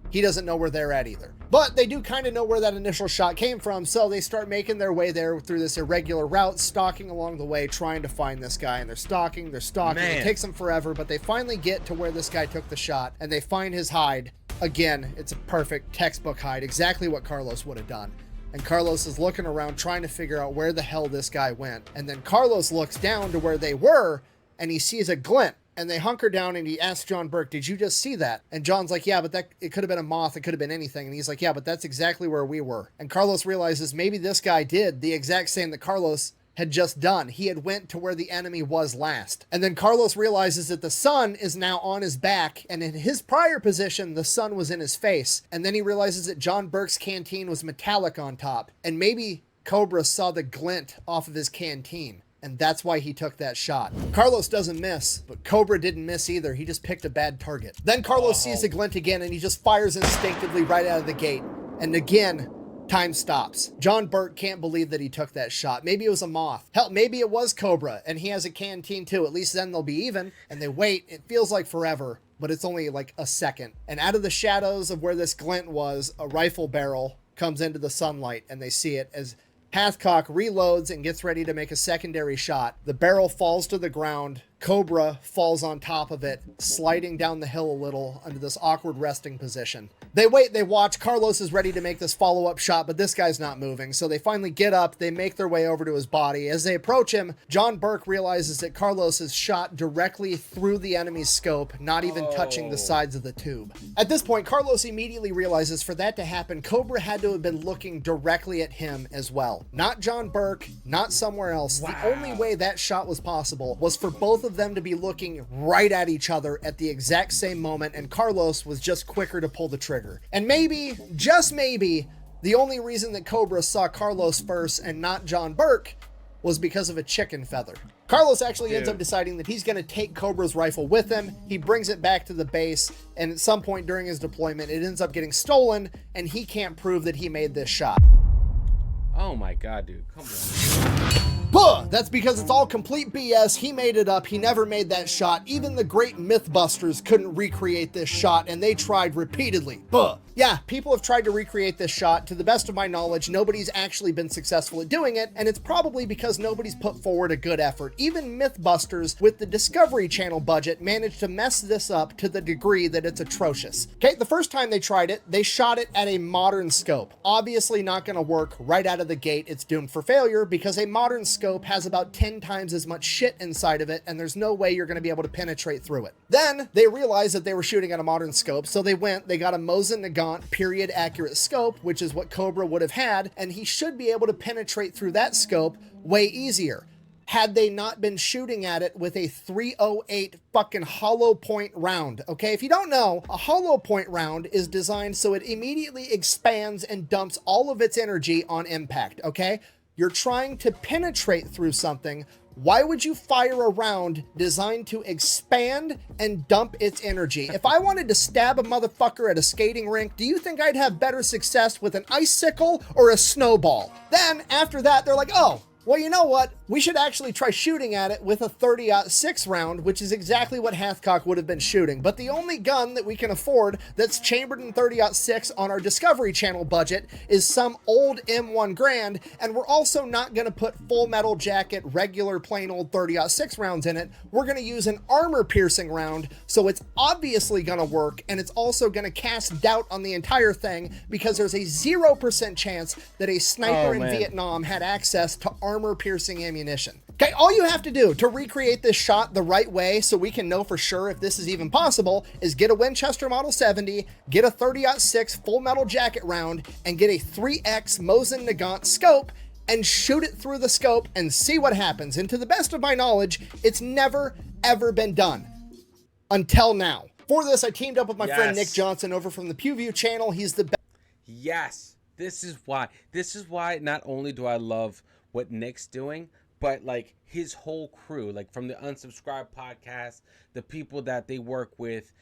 he doesn't know where they're at either. But they do kind of know where that initial shot came from, so they start making their way there through this irregular route, stalking along the way, trying to find this guy, and they're stalking. It takes them forever, but they finally get to where this guy took the shot, and they find his hide. Again, it's a perfect textbook hide, exactly what Carlos would have done. And Carlos is looking around trying to figure out where the hell this guy went. And then Carlos looks down to where they were, and he sees a glint. And they hunker down, and he asks John Burke, did you just see that? And John's like, yeah, but it could have been a moth, it could have been anything. And he's like, yeah, but that's exactly where we were. And Carlos realizes maybe this guy did the exact same that Carlos had just done. He had went to where the enemy was last. And then Carlos realizes that the sun is now on his back, and in his prior position, the sun was in his face. And then he realizes that John Burke's canteen was metallic on top, and maybe Cobra saw the glint off of his canteen, and that's why he took that shot. Carlos doesn't miss, but Cobra didn't miss either. He just picked a bad target. Then Carlos sees the glint again, and he just fires instinctively right out of the gate. And again, time stops. John Burke can't believe that he took that shot. Maybe it was a moth. Hell, maybe it was Cobra, and he has a canteen too. At least then they'll be even. And they wait. It feels like forever, but it's only like a second. And out of the shadows of where this glint was, a rifle barrel comes into the sunlight, and they see it as Hathcock reloads and gets ready to make a secondary shot. The barrel falls to the ground. Cobra falls on top of it, sliding down the hill a little under this awkward resting position. They wait, they watch. Carlos is ready to make this follow-up shot, but this guy's not moving. So they finally get up, they make their way over to his body. As they approach him, John Burke realizes that Carlos is shot directly through the enemy's scope, not even touching the sides of the tube. At this point, Carlos immediately realizes for that to happen, Cobra had to have been looking directly at him as well. Not John Burke, not somewhere else. The only way that shot was possible was for both of them to be looking right at each other at the exact same moment, and Carlos was just quicker to pull the trigger. And maybe, just maybe, the only reason that Cobra saw Carlos first and not John Burke was because of a chicken feather. Carlos actually ends up deciding that he's going to take Cobra's rifle with him. He brings it back to the base, and at some point during his deployment, it ends up getting stolen, and he can't prove that he made this shot. Oh my god, dude. Come on. Buh! That's because it's all complete BS. He made it up. He never made that shot. Even the great Mythbusters couldn't recreate this shot, and they tried repeatedly. Buh! Yeah, people have tried to recreate this shot. To the best of my knowledge, nobody's actually been successful at doing it, and it's probably because nobody's put forward a good effort. Even Mythbusters with the Discovery Channel budget managed to mess this up to the degree that it's atrocious. Okay, the first time they tried it, they shot it at a modern scope. Obviously not going to work right out of the gate. It's doomed for failure because a modern scope has about 10 times as much shit inside of it, and there's no way you're going to be able to penetrate through it. Then they realized that they were shooting at a modern scope, so they got a Mosin Nagant period accurate scope, which is what Cobra would have had, and he should be able to penetrate through that scope way easier. Had they not been shooting at it with a 308 fucking hollow point round. Okay, if you don't know, a hollow point round is designed so it immediately expands and dumps all of its energy on impact. Okay, you're trying to penetrate through something. Why would you fire a round designed to expand and dump its energy? If I wanted to stab a motherfucker at a skating rink, do you think I'd have better success with an icicle or a snowball? Then after that, they're like, oh, well, you know what? We should actually try shooting at it with a 30-06 round, which is exactly what Hathcock would have been shooting. But the only gun that we can afford that's chambered in 30-06 on our Discovery Channel budget is some old M1 Grand, and we're also not going to put Full Metal Jacket, regular plain old 30-06 rounds in it. We're going to use an armor-piercing round, so it's obviously going to work, and it's also going to cast doubt on the entire thing because there's a 0% chance that a sniper in Vietnam had access to armor-piercing ammunition. Okay, all you have to do to recreate this shot the right way so we can know for sure if this is even possible is get a Winchester Model 70, get a 30-06 Full Metal Jacket round, and get a 3X Mosin Nagant scope and shoot it through the scope and see what happens. And to the best of my knowledge, it's never, ever been done until now. For this, I teamed up with my friend Nick Johnson over from the PewView channel. He's the best. Yes, this is why not only do I love what Nick's doing, but like his whole crew, like from the Unsubscribed podcast, the people that they work with,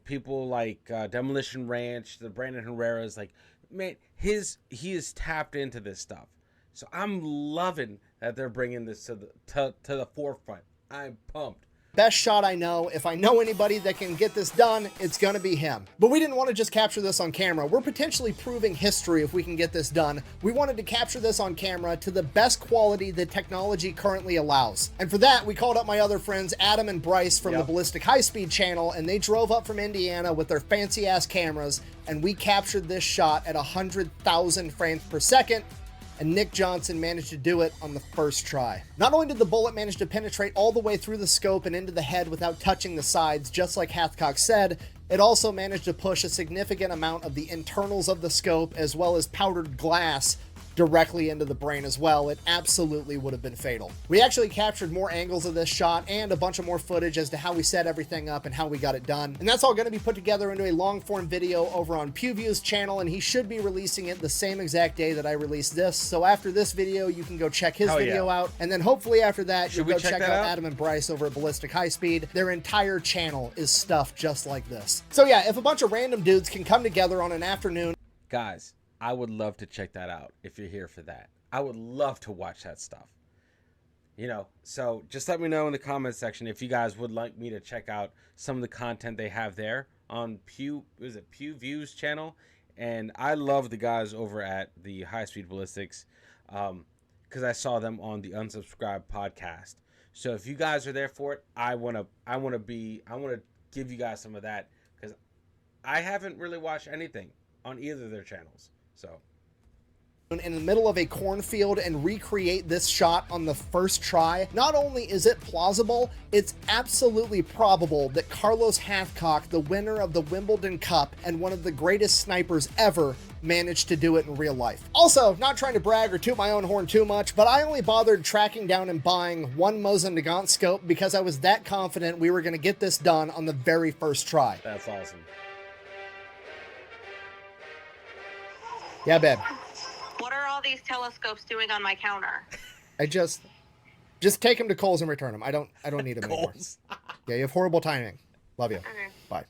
people like Demolition Ranch, the Brandon Herrera's, like, man, he is tapped into this stuff. So I'm loving that they're bringing this to the forefront. I'm pumped. Best shot I know. If I know anybody that can get this done, it's gonna be him. But we didn't want to just capture this on camera. We're potentially proving history if we can get this done. We wanted to capture this on camera to the best quality that technology currently allows. And for that, we called up my other friends, Adam and Bryce from the Ballistic High Speed channel, and they drove up from Indiana with their fancy ass cameras, and we captured this shot at 100,000 frames per second. And Nick Johnson managed to do it on the first try. Not only did the bullet manage to penetrate all the way through the scope and into the head without touching the sides, just like Hathcock said, it also managed to push a significant amount of the internals of the scope as well as powdered glass directly into the brain as well. It absolutely would have been fatal. We actually captured more angles of this shot and a bunch of more footage as to how we set everything up and how we got it done. And that's all going to be put together into a long form video over on PewView's channel, and he should be releasing it the same exact day that I release this. So after this video, you can go check his video out. And then hopefully after that, you'll go check out Adam and Bryce over at Ballistic High Speed. Their entire channel is stuff just like this. So yeah, if a bunch of random dudes can come together on an afternoon. Guys, I would love to check that out if you're here for that. I would love to watch that stuff. You know, so just let me know in the comment section if you guys would like me to check out some of the content they have there on PewView's channel. And I love the guys over at the High Speed Ballistics because I saw them on the Unsubscribed podcast. So if you guys are there for it, I want to give you guys some of that because I haven't really watched anything on either of their channels. So in the middle of a cornfield and recreate this shot on the first try. Not only is it plausible, it's absolutely probable that Carlos Hathcock, the winner of the Wimbledon Cup and one of the greatest snipers ever, managed to do it in real life. Also, not trying to brag or toot my own horn too much, but I only bothered tracking down and buying one Mosin Nagant scope because I was that confident we were going to get this done on the very first try. That's awesome. Yeah, babe. What are all these telescopes doing on my counter? I just take them to Kohl's and return them. I don't need them anymore. Yeah, you have horrible timing. Love you. Okay. Bye.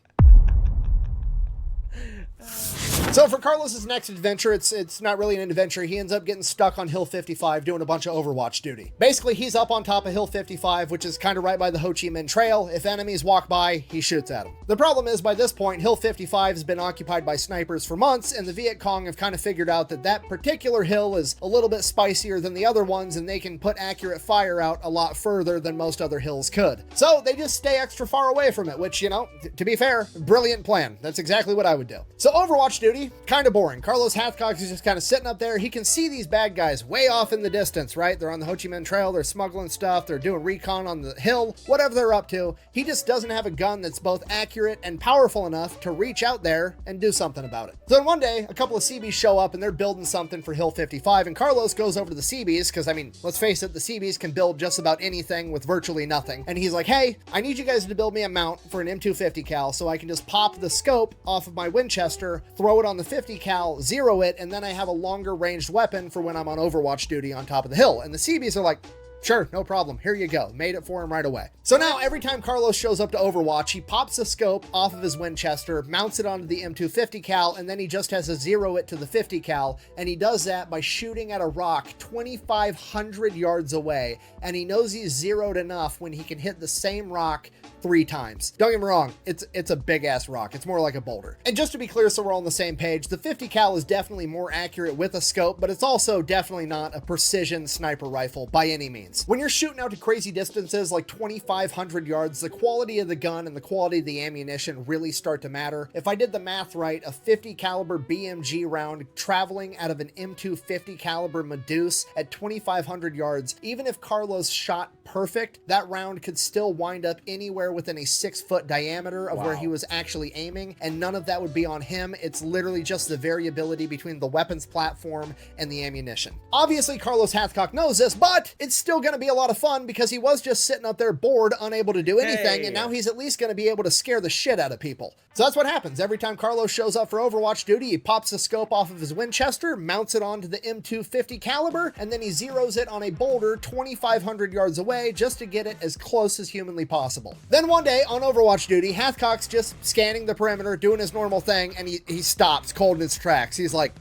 So for Carlos's next adventure, it's not really an adventure. He ends up getting stuck on Hill 55 doing a bunch of Overwatch duty. Basically, he's up on top of Hill 55, which is kind of right by the Ho Chi Minh Trail. If enemies walk by, he shoots at them. The problem is, by this point, Hill 55 has been occupied by snipers for months, and the Viet Cong have kind of figured out that that particular hill is a little bit spicier than the other ones, and they can put accurate fire out a lot further than most other hills could. So they just stay extra far away from it, which, you know, to be fair, brilliant plan. That's exactly what I would do. So Overwatch duty, kind of boring. Carlos Hathcock is just kind of sitting up there. He can see these bad guys way off in the distance, right? They're on the Ho Chi Minh Trail, they're smuggling stuff, they're doing recon on the hill, whatever they're up to. He just doesn't have a gun that's both accurate and powerful enough to reach out there and do something about it. So then one day, a couple of Seabees show up and they're building something for Hill 55, and Carlos goes over to the Seabees, because, I mean, let's face it, the Seabees can build just about anything with virtually nothing. And he's like, hey, I need you guys to build me a mount for an M250 cal so I can just pop the scope off of my Winchester, throw it on the 50 cal, zero it, and then I have a longer ranged weapon for when I'm on Overwatch duty on top of the hill. And the Seabees are like, sure, no problem. Here you go. Made it for him right away. So now every time Carlos shows up to Overwatch, he pops the scope off of his Winchester, mounts it onto the M250 cal, and then he just has to zero it to the 50 cal. And he does that by shooting at a rock 2,500 yards away. And he knows he's zeroed enough when he can hit the same rock 3 times. Don't get me wrong, it's a big ass rock. It's more like a boulder. And just to be clear, so we're all on the same page, the 50 cal is definitely more accurate with a scope, but it's also definitely not a precision sniper rifle by any means. When you're shooting out to crazy distances like 2,500 yards, the quality of the gun and the quality of the ammunition really start to matter. If I did the math right, a 50 caliber BMG round traveling out of an M250 caliber Medusa at 2,500 yards, even if Carlos shot perfect, that round could still wind up anywhere within a 6-foot diameter of where he was actually aiming, and none of that would be on him. It's literally just the variability between the weapons platform and the ammunition. Obviously, Carlos Hathcock knows this, but it's still going to be a lot of fun because he was just sitting up there bored, unable to do anything, and now he's at least going to be able to scare the shit out of people. So that's what happens. Every time Carlos shows up for Overwatch duty, he pops the scope off of his Winchester, mounts it onto the M250 caliber, and then he zeroes it on a boulder 2,500 yards away just to get it as close as humanly possible. Then one day on Overwatch duty, Hathcock's just scanning the perimeter, doing his normal thing, and he stops cold in his tracks. He's like,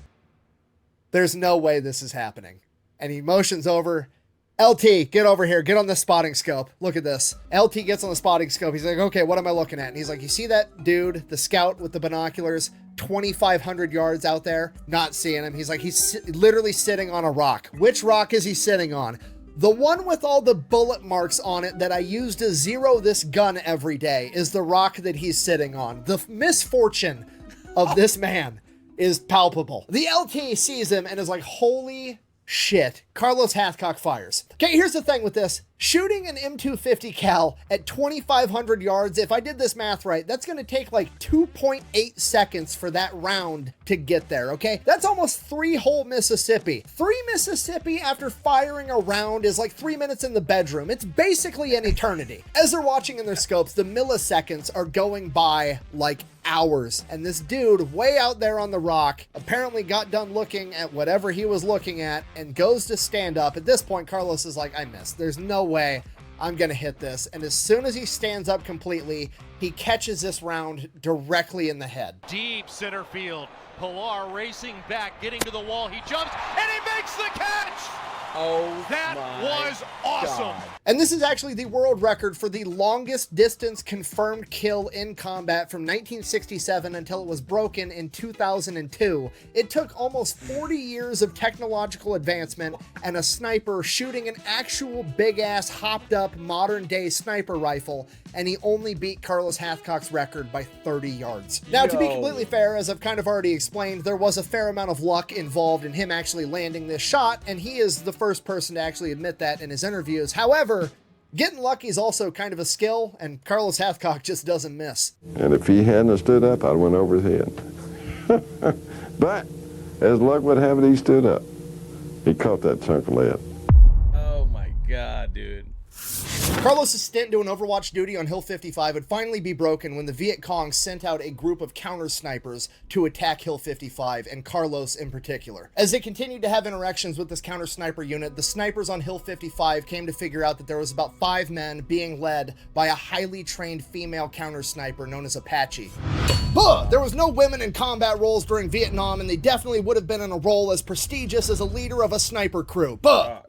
there's no way this is happening. And he motions over, LT, get over here, get on the spotting scope. Look at this. LT gets on the spotting scope. He's like, okay, what am I looking at? And he's like, you see that dude, the scout with the binoculars, 2,500 yards out there? Not seeing him. He's like, he's literally sitting on a rock. Which rock is he sitting on? The one with all the bullet marks on it that I use to zero this gun every day is the rock that he's sitting on. The misfortune of this man is palpable. The LT sees him and is like, holy shit. Carlos Hathcock fires. Okay, here's the thing with this. Shooting an M250 cal at 2,500 yards, if I did this math right, that's going to take like 2.8 seconds for that round to get there, okay? That's almost 3 whole Mississippi. 3 Mississippi after firing a round is like 3 minutes in the bedroom. It's basically an eternity. As they're watching in their scopes, the milliseconds are going by like hours. And this dude way out there on the rock apparently got done looking at whatever he was looking at and goes to stand up. At this point, Carlos is like, I missed. There's no way I'm gonna hit this. And as soon as he stands up completely, he catches this round directly in the head. Deep center field. Pilar racing back, getting to the wall. He jumps and he makes the catch. Oh, that was awesome. God. And this is actually the world record for the longest distance confirmed kill in combat from 1967 until it was broken in 2002. It took almost 40 years of technological advancement and a sniper shooting an actual big ass hopped up modern day sniper rifle, and he only beat Carlos Hathcock's record by 30 yards. Now, to be completely fair, as I've kind of already explained, there was a fair amount of luck involved in him actually landing this shot, and he is the first person to actually admit that in his interviews. However, getting lucky is also kind of a skill, and Carlos Hathcock just doesn't miss. And if he hadn't stood up, I'd have went over his head. But, as luck would have it, he stood up. He caught that chunk of lead. Oh my God, dude. Carlos' stint doing Overwatch duty on Hill 55 would finally be broken when the Viet Cong sent out a group of counter snipers to attack Hill 55, and Carlos in particular. As they continued to have interactions with this counter sniper unit, the snipers on Hill 55 came to figure out that there was about 5 men being led by a highly trained female counter sniper known as Apache. There was no women in combat roles during Vietnam, and they definitely would have been in a role as prestigious as a leader of a sniper crew.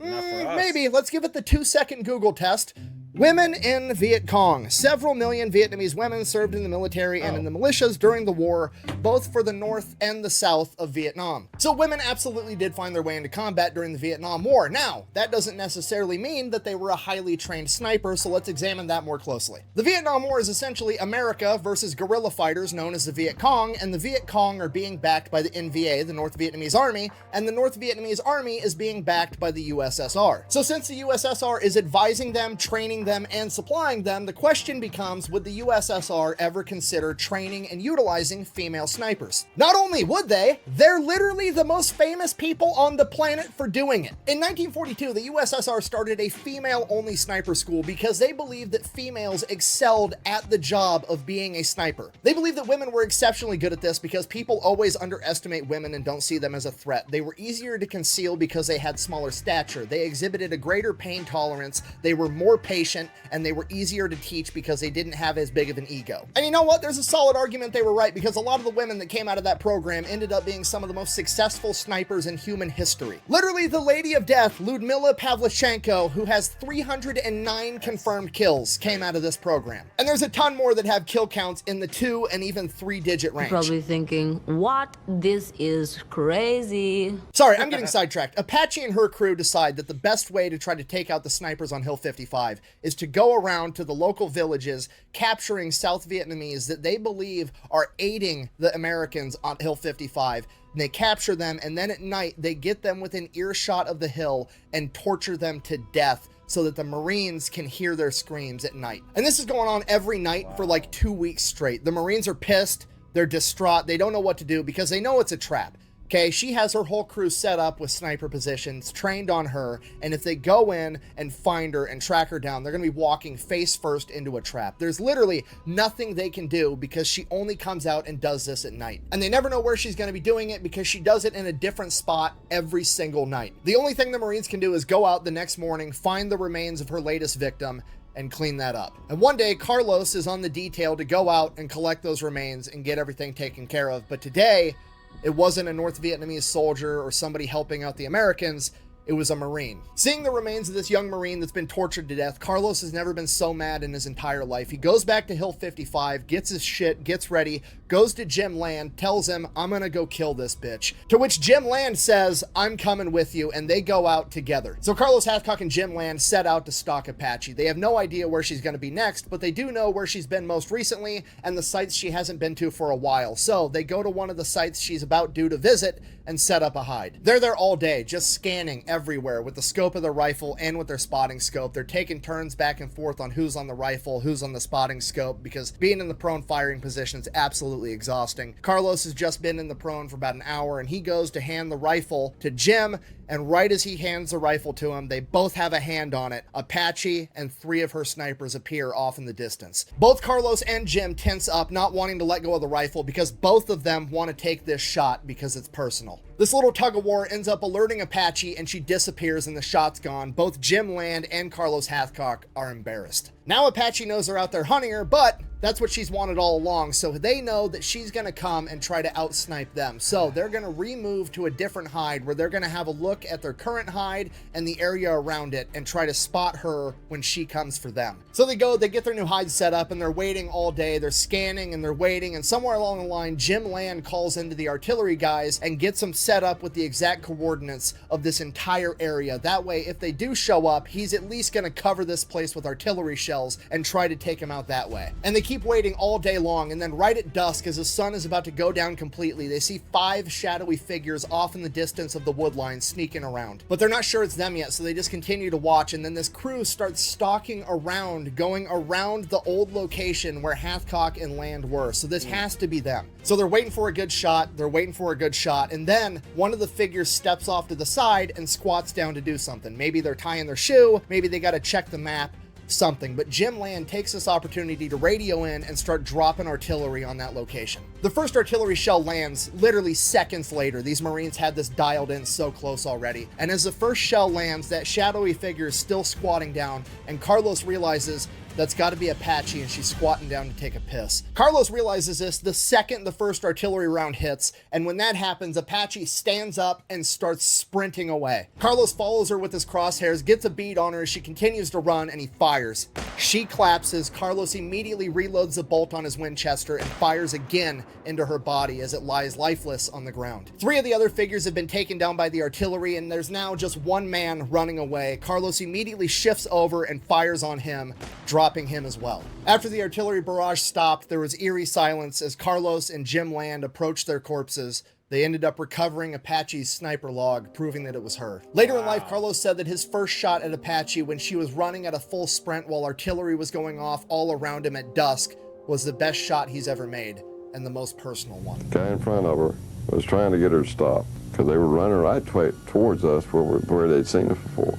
Maybe. Let's give it the 2-second Google test. Women in Viet Cong. Several million Vietnamese women served in the military and in the militias during the war, both for the north and the south of Vietnam. So women absolutely did find their way into combat during the Vietnam War. Now, that doesn't necessarily mean that they were a highly trained sniper, so let's examine that more closely. The Vietnam War is essentially America versus guerrilla fighters known as the Viet Cong, and the Viet Cong are being backed by the NVA, the North Vietnamese Army, and the North Vietnamese Army is being backed by the USSR. So since the USSR is advising them, training them, and supplying them, the question becomes, would the USSR ever consider training and utilizing female snipers? Not only would they, they're literally the most famous people on the planet for doing it. In 1942, the USSR started a female-only sniper school because they believed that females excelled at the job of being a sniper. They believed that women were exceptionally good at this because people always underestimate women and don't see them as a threat. They were easier to conceal because they had smaller stature. They exhibited a greater pain tolerance. They were more patient, and they were easier to teach because they didn't have as big of an ego. And you know what? There's a solid argument they were right, because a lot of the women that came out of that program ended up being some of the most successful snipers in human history. Literally, the Lady of Death, Ludmila Pavlichenko, who has 309 confirmed kills, came out of this program. And there's a ton more that have kill counts in the 2 and even 3-digit range. You're probably thinking, what? This is crazy. Sorry, I'm getting sidetracked. Apache and her crew decide that the best way to try to take out the snipers on Hill 55 is to go around to the local villages, capturing South Vietnamese that they believe are aiding the Americans on Hill 55. And they capture them, and then at night, they get them within earshot of the hill and torture them to death so that the Marines can hear their screams at night. And this is going on every night for like 2 weeks straight. The Marines are pissed. They're distraught. They don't know what to do because they know it's a trap. Okay, she has her whole crew set up with sniper positions, trained on her, and if they go in and find her and track her down, they're going to be walking face first into a trap. There's literally nothing they can do because she only comes out and does this at night. And they never know where she's going to be doing it because she does it in a different spot every single night. The only thing the Marines can do is go out the next morning, find the remains of her latest victim, and clean that up. And one day, Carlos is on the detail to go out and collect those remains and get everything taken care of. But today, it wasn't a North Vietnamese soldier or somebody helping out the Americans. It was a Marine. Seeing the remains of this young Marine that's been tortured to death, Carlos has never been so mad in his entire life. He goes back to Hill 55, gets his shit, gets ready, goes to Jim Land, tells him, I'm gonna go kill this bitch. To which Jim Land says, I'm coming with you, and they go out together. So Carlos Hathcock and Jim Land set out to stalk Apache. They have no idea where she's gonna be next, but they do know where she's been most recently and the sites she hasn't been to for a while. So they go to one of the sites she's about due to visit and set up a hide. They're there all day, just scanning everywhere with the scope of their rifle and with their spotting scope. They're taking turns back and forth on who's on the rifle, who's on the spotting scope, because being in the prone firing position is absolutely exhausting. Carlos has just been in the prone for about an hour, and he goes to hand the rifle to Jim, and right as he hands the rifle to him, they both have a hand on it. Apache and 3 of her snipers appear off in the distance. Both Carlos and Jim tense up, not wanting to let go of the rifle because both of them want to take this shot because it's personal. This little tug of war ends up alerting Apache, and she disappears and the shot's gone. Both Jim Land and Carlos Hathcock are embarrassed. Now Apache knows they're out there hunting her, but that's what she's wanted all along, so they know that she's going to come and try to outsnipe them. So they're going to remove to a different hide where they're going to have a look at their current hide and the area around it and try to spot her when she comes for them. So they go, they get their new hide set up, and they're waiting all day. They're scanning and they're waiting, and somewhere along the line, Jim Land calls into the artillery guys and gets them set up with the exact coordinates of this entire area. That way, if they do show up, he's at least going to cover this place with artillery shells and try to take him out that way. And they keep waiting all day long, and then right at dusk, as the sun is about to go down completely, they see 5 shadowy figures off in the distance of the wood line sneaking around. But they're not sure it's them yet, so they just continue to watch, and then this crew starts stalking around, going around the old location where Hathcock and Land were. So this has to be them. So they're waiting for a good shot, and then one of the figures steps off to the side and squats down to do something. Maybe they're tying their shoe, maybe they got to check the map, something. But Jim Land takes this opportunity to radio in and start dropping artillery on that location. The first artillery shell lands literally seconds later. These Marines had this dialed in so close already. And as the first shell lands, that shadowy figure is still squatting down, and Carlos realizes That's got to be Apache, and she's squatting down to take a piss. Carlos realizes this the second the first artillery round hits, and when that happens, Apache stands up and starts sprinting away. Carlos follows her with his crosshairs, gets a bead on her as she continues to run, and he fires. She collapses. Carlos immediately reloads the bolt on his Winchester and fires again into her body as it lies lifeless on the ground. 3 of the other figures have been taken down by the artillery, and there's now just one man running away. Carlos immediately shifts over and fires on him, dropping him as well. After the artillery barrage stopped, there was eerie silence as Carlos and Jim Land approached their corpses. They ended up recovering Apache's sniper log, proving that it was her. Later in life, Carlos said that his first shot at Apache when she was running at a full sprint while artillery was going off all around him at dusk was the best shot he's ever made and the most personal one. The guy in front of her was trying to get her to stop because they were running right towards us where they'd seen us before.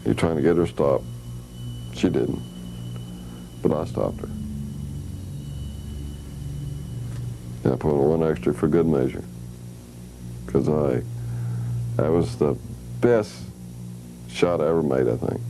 He was trying to get her to stop. She didn't, but I stopped her. And I put on one extra for good measure, because that was the best shot I ever made, I think.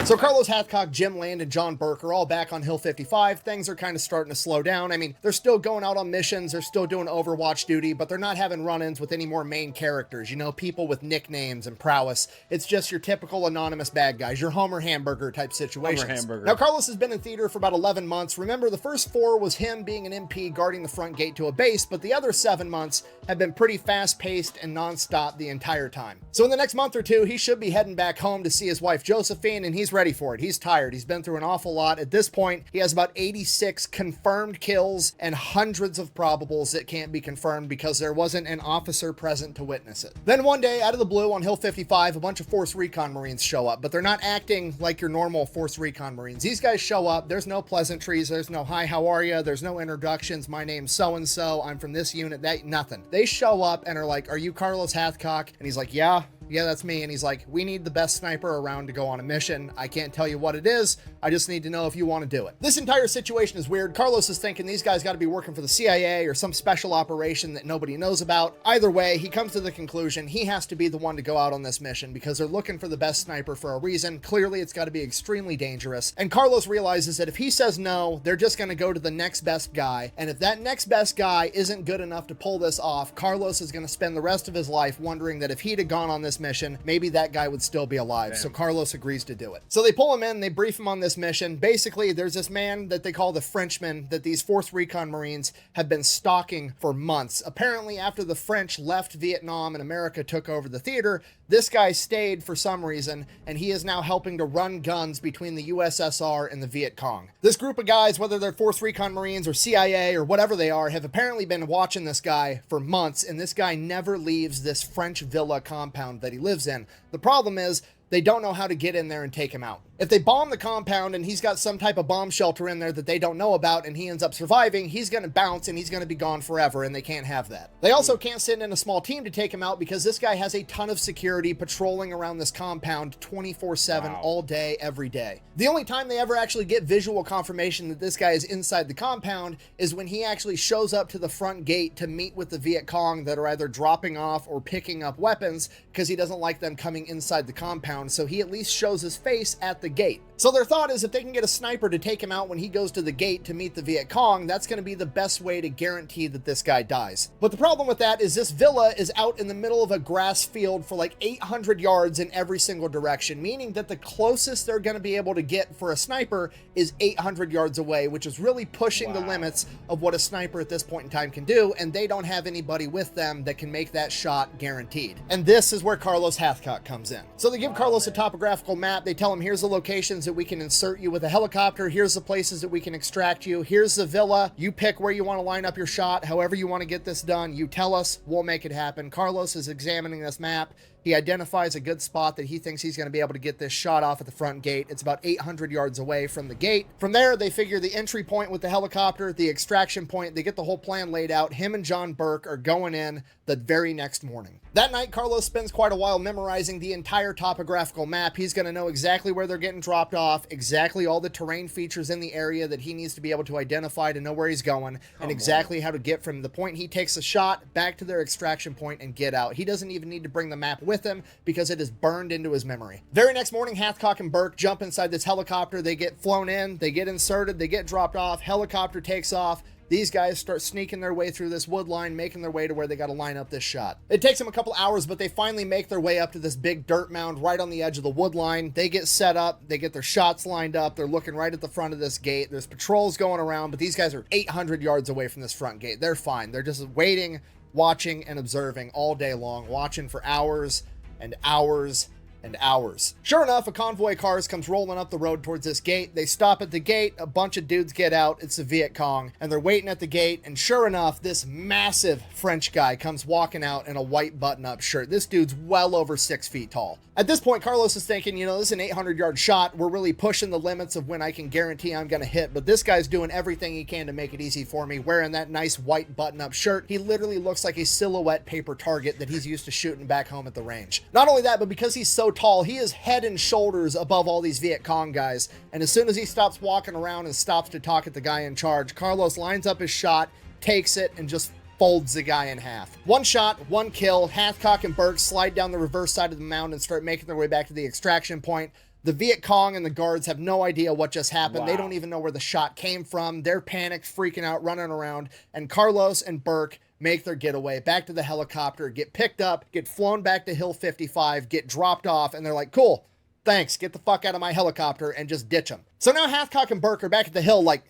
So Carlos Hathcock, Jim Land, and John Burke are all back on Hill 55. Things are kind of starting to slow down. I mean, they're still going out on missions, they're still doing Overwatch duty, but they're not having run-ins with any more main characters, you know, people with nicknames and prowess. It's just your typical anonymous bad guys, your Homer Hamburger type situations. Homer Hamburger. Now, Carlos has been in theater for about 11 months. Remember, the first 4 was him being an MP guarding the front gate to a base, but the other 7 months have been pretty fast-paced and non-stop the entire time. So in the next month or 2, he should be heading back home to see his wife Josephine, and he's ready for it. He's tired. He's been through an awful lot. At this point, he has about 86 confirmed kills and hundreds of probables that can't be confirmed because there wasn't an officer present to witness it. Then one day, out of the blue on Hill 55, a bunch of Force Recon Marines show up, but they're not acting like your normal Force Recon Marines. These guys show up. There's no pleasantries. There's no, hi, how are you? There's no introductions. My name's so-and-so. I'm from this unit. That, nothing. They show up and are like, are you Carlos Hathcock? And he's like, yeah, that's me. And he's like, we need the best sniper around to go on a mission. I can't tell you what it is. I just need to know if you want to do it. This entire situation is weird. Carlos is thinking these guys got to be working for the CIA or some special operation that nobody knows about. Either way, he comes to the conclusion he has to be the one to go out on this mission because they're looking for the best sniper for a reason. Clearly, it's got to be extremely dangerous. And Carlos realizes that if he says no, they're just going to go to the next best guy. And if that next best guy isn't good enough to pull this off, Carlos is going to spend the rest of his life wondering that if he'd have gone on this mission, maybe that guy would still be alive. Damn. So Carlos agrees to do it. So they pull him in, they brief him on this mission. Basically, there's this man that they call the Frenchman that these Force Recon Marines have been stalking for months. Apparently, after the French left Vietnam and America took over the theater, this guy stayed for some reason, and he is now helping to run guns between the USSR and the Viet Cong. This group of guys, whether they're Force Recon Marines or CIA or whatever they are, have apparently been watching this guy for months, and this guy never leaves this French villa compound that he lives in. The problem is, they don't know how to get in there and take him out. If they bomb the compound and he's got some type of bomb shelter in there that they don't know about and he ends up surviving, he's going to bounce and he's going to be gone forever, and they can't have that. They also can't send in a small team to take him out because this guy has a ton of security patrolling around this compound 24/7 all day, every day. The only time they ever actually get visual confirmation that this guy is inside the compound is when he actually shows up to the front gate to meet with the Viet Cong that are either dropping off or picking up weapons because he doesn't like them coming inside the compound, so he at least shows his face at the gate. So their thought is if they can get a sniper to take him out when he goes to the gate to meet the Viet Cong, that's going to be the best way to guarantee that this guy dies. But the problem with that is this villa is out in the middle of a grass field for like 800 yards in every single direction, meaning that the closest they're going to be able to get for a sniper is 800 yards away, which is really pushing the limits of what a sniper at this point in time can do, and they don't have anybody with them that can make that shot guaranteed. And this is where Carlos Hathcock comes in. So they give Carlos a topographical map. They tell him, here's the locations that we can insert you with a helicopter. Here's the places that we can extract you. Here's the villa. You pick where you want to line up your shot. However you want to get this done, you tell us, we'll make it happen. Carlos is examining this map. He identifies a good spot that he thinks he's going to be able to get this shot off at the front gate. It's about 800 yards away from the gate. From there, they figure the entry point with the helicopter, the extraction point, they get the whole plan laid out. Him and John Burke are going in the very next morning. That night, Carlos spends quite a while memorizing the entire topographical map. He's going to know exactly where they're getting dropped off, exactly all the terrain features in the area that he needs to be able to identify to know where he's going, and exactly how to get from the point he takes a shot back to their extraction point and get out. He doesn't even need to bring the map with him because it is burned into his memory. Very next morning, Hathcock and Burke jump inside this helicopter. They get flown in, they get inserted, they get dropped off, helicopter takes off. These guys start sneaking their way through this wood line, making their way to where they got to line up this shot. It takes them a couple hours, but they finally make their way up to this big dirt mound right on the edge of the wood line. They get set up, they get their shots lined up, they're looking right at the front of this gate. There's patrols going around, but these guys are 800 yards away from this front gate. They're fine. They're just waiting, watching, and observing all day long, watching for hours and hours and hours. Sure enough, a convoy of cars comes rolling up the road towards this gate. They stop at the gate, a bunch of dudes get out, it's the Viet Cong, and they're waiting at the gate, and sure enough, this massive French guy comes walking out in a white button-up shirt. This dude's well over 6 feet tall. At this point, Carlos is thinking, you know, this is an 800-yard shot. We're really pushing the limits of when I can guarantee I'm going to hit, but this guy's doing everything he can to make it easy for me, wearing that nice white button-up shirt. He literally looks like a silhouette paper target that he's used to shooting back home at the range. Not only that, but because he's so tall, he is head and shoulders above all these Viet Cong guys, and as soon as he stops walking around and stops to talk at the guy in charge, Carlos lines up his shot, takes it, and just folds the guy in half. One shot, one kill. Hathcock and Burke slide down the reverse side of the mound and start making their way back to the extraction point. The Viet Cong and the guards have no idea what just happened. Wow. They don't even know where the shot came from. They're panicked, freaking out, running around, and Carlos and Burke make their getaway back to the helicopter, get picked up, get flown back to Hill 55, get dropped off, and they're like, cool, thanks, get the fuck out of my helicopter, and just ditch them. So now Hathcock and Burke are back at the hill like,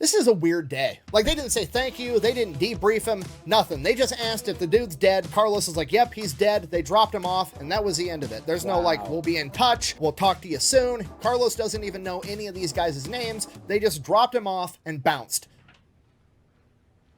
this is a weird day. Like, they didn't say thank you, they didn't debrief him, nothing. They just asked if the dude's dead. Carlos is like, yep, he's dead. They dropped him off, and that was the end of it. There's no like, we'll be in touch, we'll talk to you soon. Carlos doesn't even know any of these guys' names. They just dropped him off and bounced.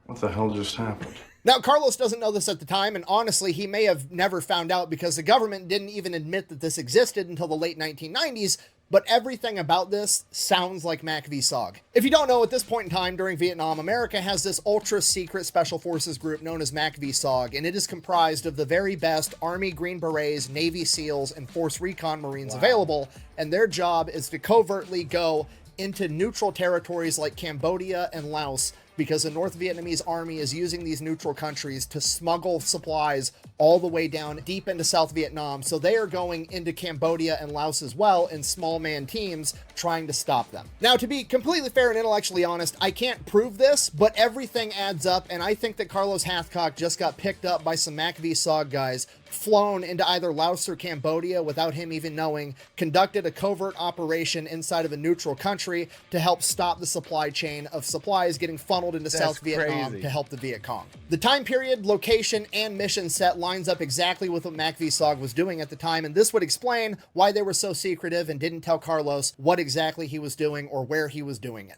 What the hell just happened? Now, Carlos doesn't know this at the time, and honestly, he may have never found out because the government didn't even admit that this existed until the late 1990s, but everything about this sounds like Mac v. SOG. If you don't know, at this point in time during Vietnam, America has this ultra-secret special forces group known as Mac v. SOG, and it is comprised of the very best Army Green Berets, Navy SEALs, and Force Recon Marines available, and their job is to covertly go into neutral territories like Cambodia and Laos, because the North Vietnamese army is using these neutral countries to smuggle supplies all the way down deep into South Vietnam. So they are going into Cambodia and Laos as well in small man teams trying to stop them. Now, to be completely fair and intellectually honest, I can't prove this, but everything adds up, and I think that Carlos Hathcock just got picked up by some Mac v. SOG guys, flown into either Laos or Cambodia without him even knowing, conducted a covert operation inside of a neutral country to help stop the supply chain of supplies getting funneled into South Vietnam to help the Viet Cong. The time period, location, and mission set lines up exactly with what Mac v. SOG was doing at the time, and this would explain why they were so secretive and didn't tell Carlos what exactly he was doing or where he was doing it.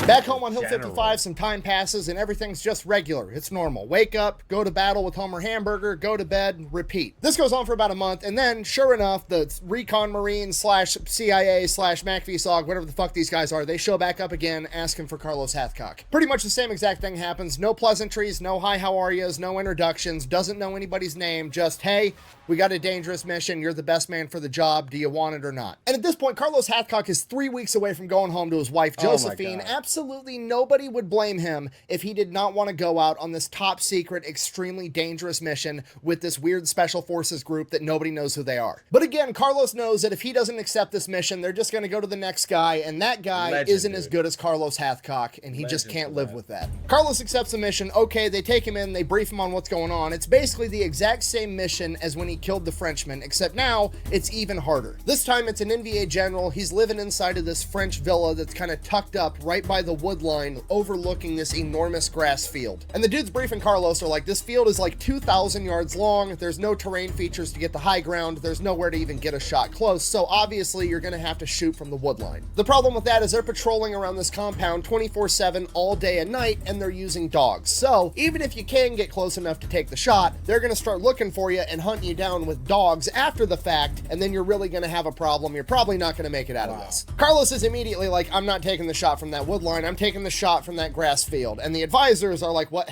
Back home on Hill 55, some time passes and everything's just regular. It's normal. Wake up, go to battle with Homer Hamburger, go to bed, repeat. This goes on for about a month, and then, sure enough, the Recon Marine / CIA / Mac v. SOG, whatever the fuck these guys are, they show back up again, asking for Carlos Hathcock. Pretty much the same exact thing happens. No pleasantries, no hi, how are yous, no introductions, doesn't know anybody's name, just, hey, we got a dangerous mission, you're the best man for the job, do you want it or not? And at this point, Carlos Hathcock is 3 weeks away from going home to his wife, Josephine. Absolutely nobody would blame him if he did not want to go out on this top secret, extremely dangerous mission with this weird special forces group that nobody knows who they are. But again, Carlos knows that if he doesn't accept this mission, they're just going to go to the next guy, and that guy isn't as good as Carlos Hathcock, and he just can't live with that. Carlos accepts the mission. Okay, they take him in, they brief him on what's going on. It's basically the exact same mission as when he killed the Frenchman, except now it's even harder. This time it's an NVA general. He's living inside of this French villa that's kind of tucked up right by the the wood line overlooking this enormous grass field. And the dudes briefing Carlos are like, this field is like 2,000 yards long. There's no terrain features to get the high ground. There's nowhere to even get a shot close. So obviously you're going to have to shoot from the wood line. The problem with that is they're patrolling around this compound 24/7 all day and night, and they're using dogs. So even if you can get close enough to take the shot, they're going to start looking for you and hunting you down with dogs after the fact, and then you're really going to have a problem. You're probably not going to make it out of this. Carlos is immediately like, I'm not taking the shot from that wood line. I'm taking the shot from that grass field. And the advisors are like, what?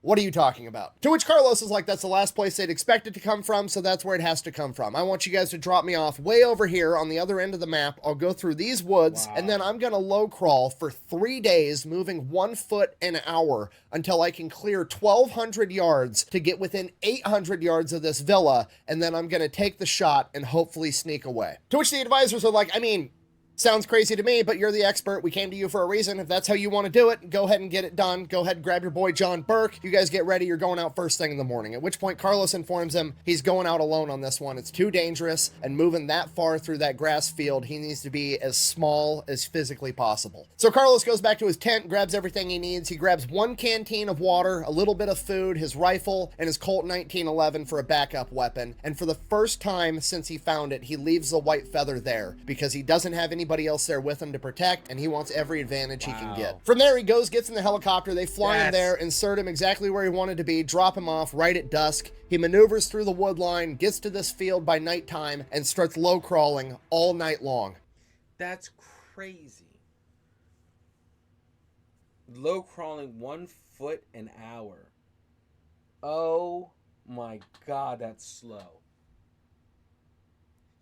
What are you talking about? To which Carlos is like, that's the last place they'd expect it to come from, so that's where it has to come from. I want you guys to drop me off way over here on the other end of the map. I'll go through these woods, and then I'm gonna low crawl for 3 days, moving 1 foot an hour until I can clear 1,200 yards to get within 800 yards of this villa, and then I'm gonna take the shot and hopefully sneak away. To which the advisors are like, I mean, sounds crazy to me, but you're the expert. We came to you for a reason. If that's how you want to do it, go ahead and get it done. Go ahead and grab your boy John Burke. You guys get ready. You're going out first thing in the morning. At which point Carlos informs him he's going out alone on this one. It's too dangerous, and moving that far through that grass field, he needs to be as small as physically possible. So Carlos goes back to his tent, grabs everything he needs. He grabs 1 canteen of water, a little bit of food, his rifle, and his Colt 1911 for a backup weapon. And for the first time since he found it, he leaves the white feather there because he doesn't have anybody else there with him to protect, and he wants every advantage he can get. From there, he goes, gets in the helicopter, they fly him there, insert him exactly where he wanted to be, drop him off right at dusk. He maneuvers through the wood line, gets to this field by nighttime, and starts low crawling all night long. That's crazy. Low crawling 1 foot an hour. Oh my God, that's slow.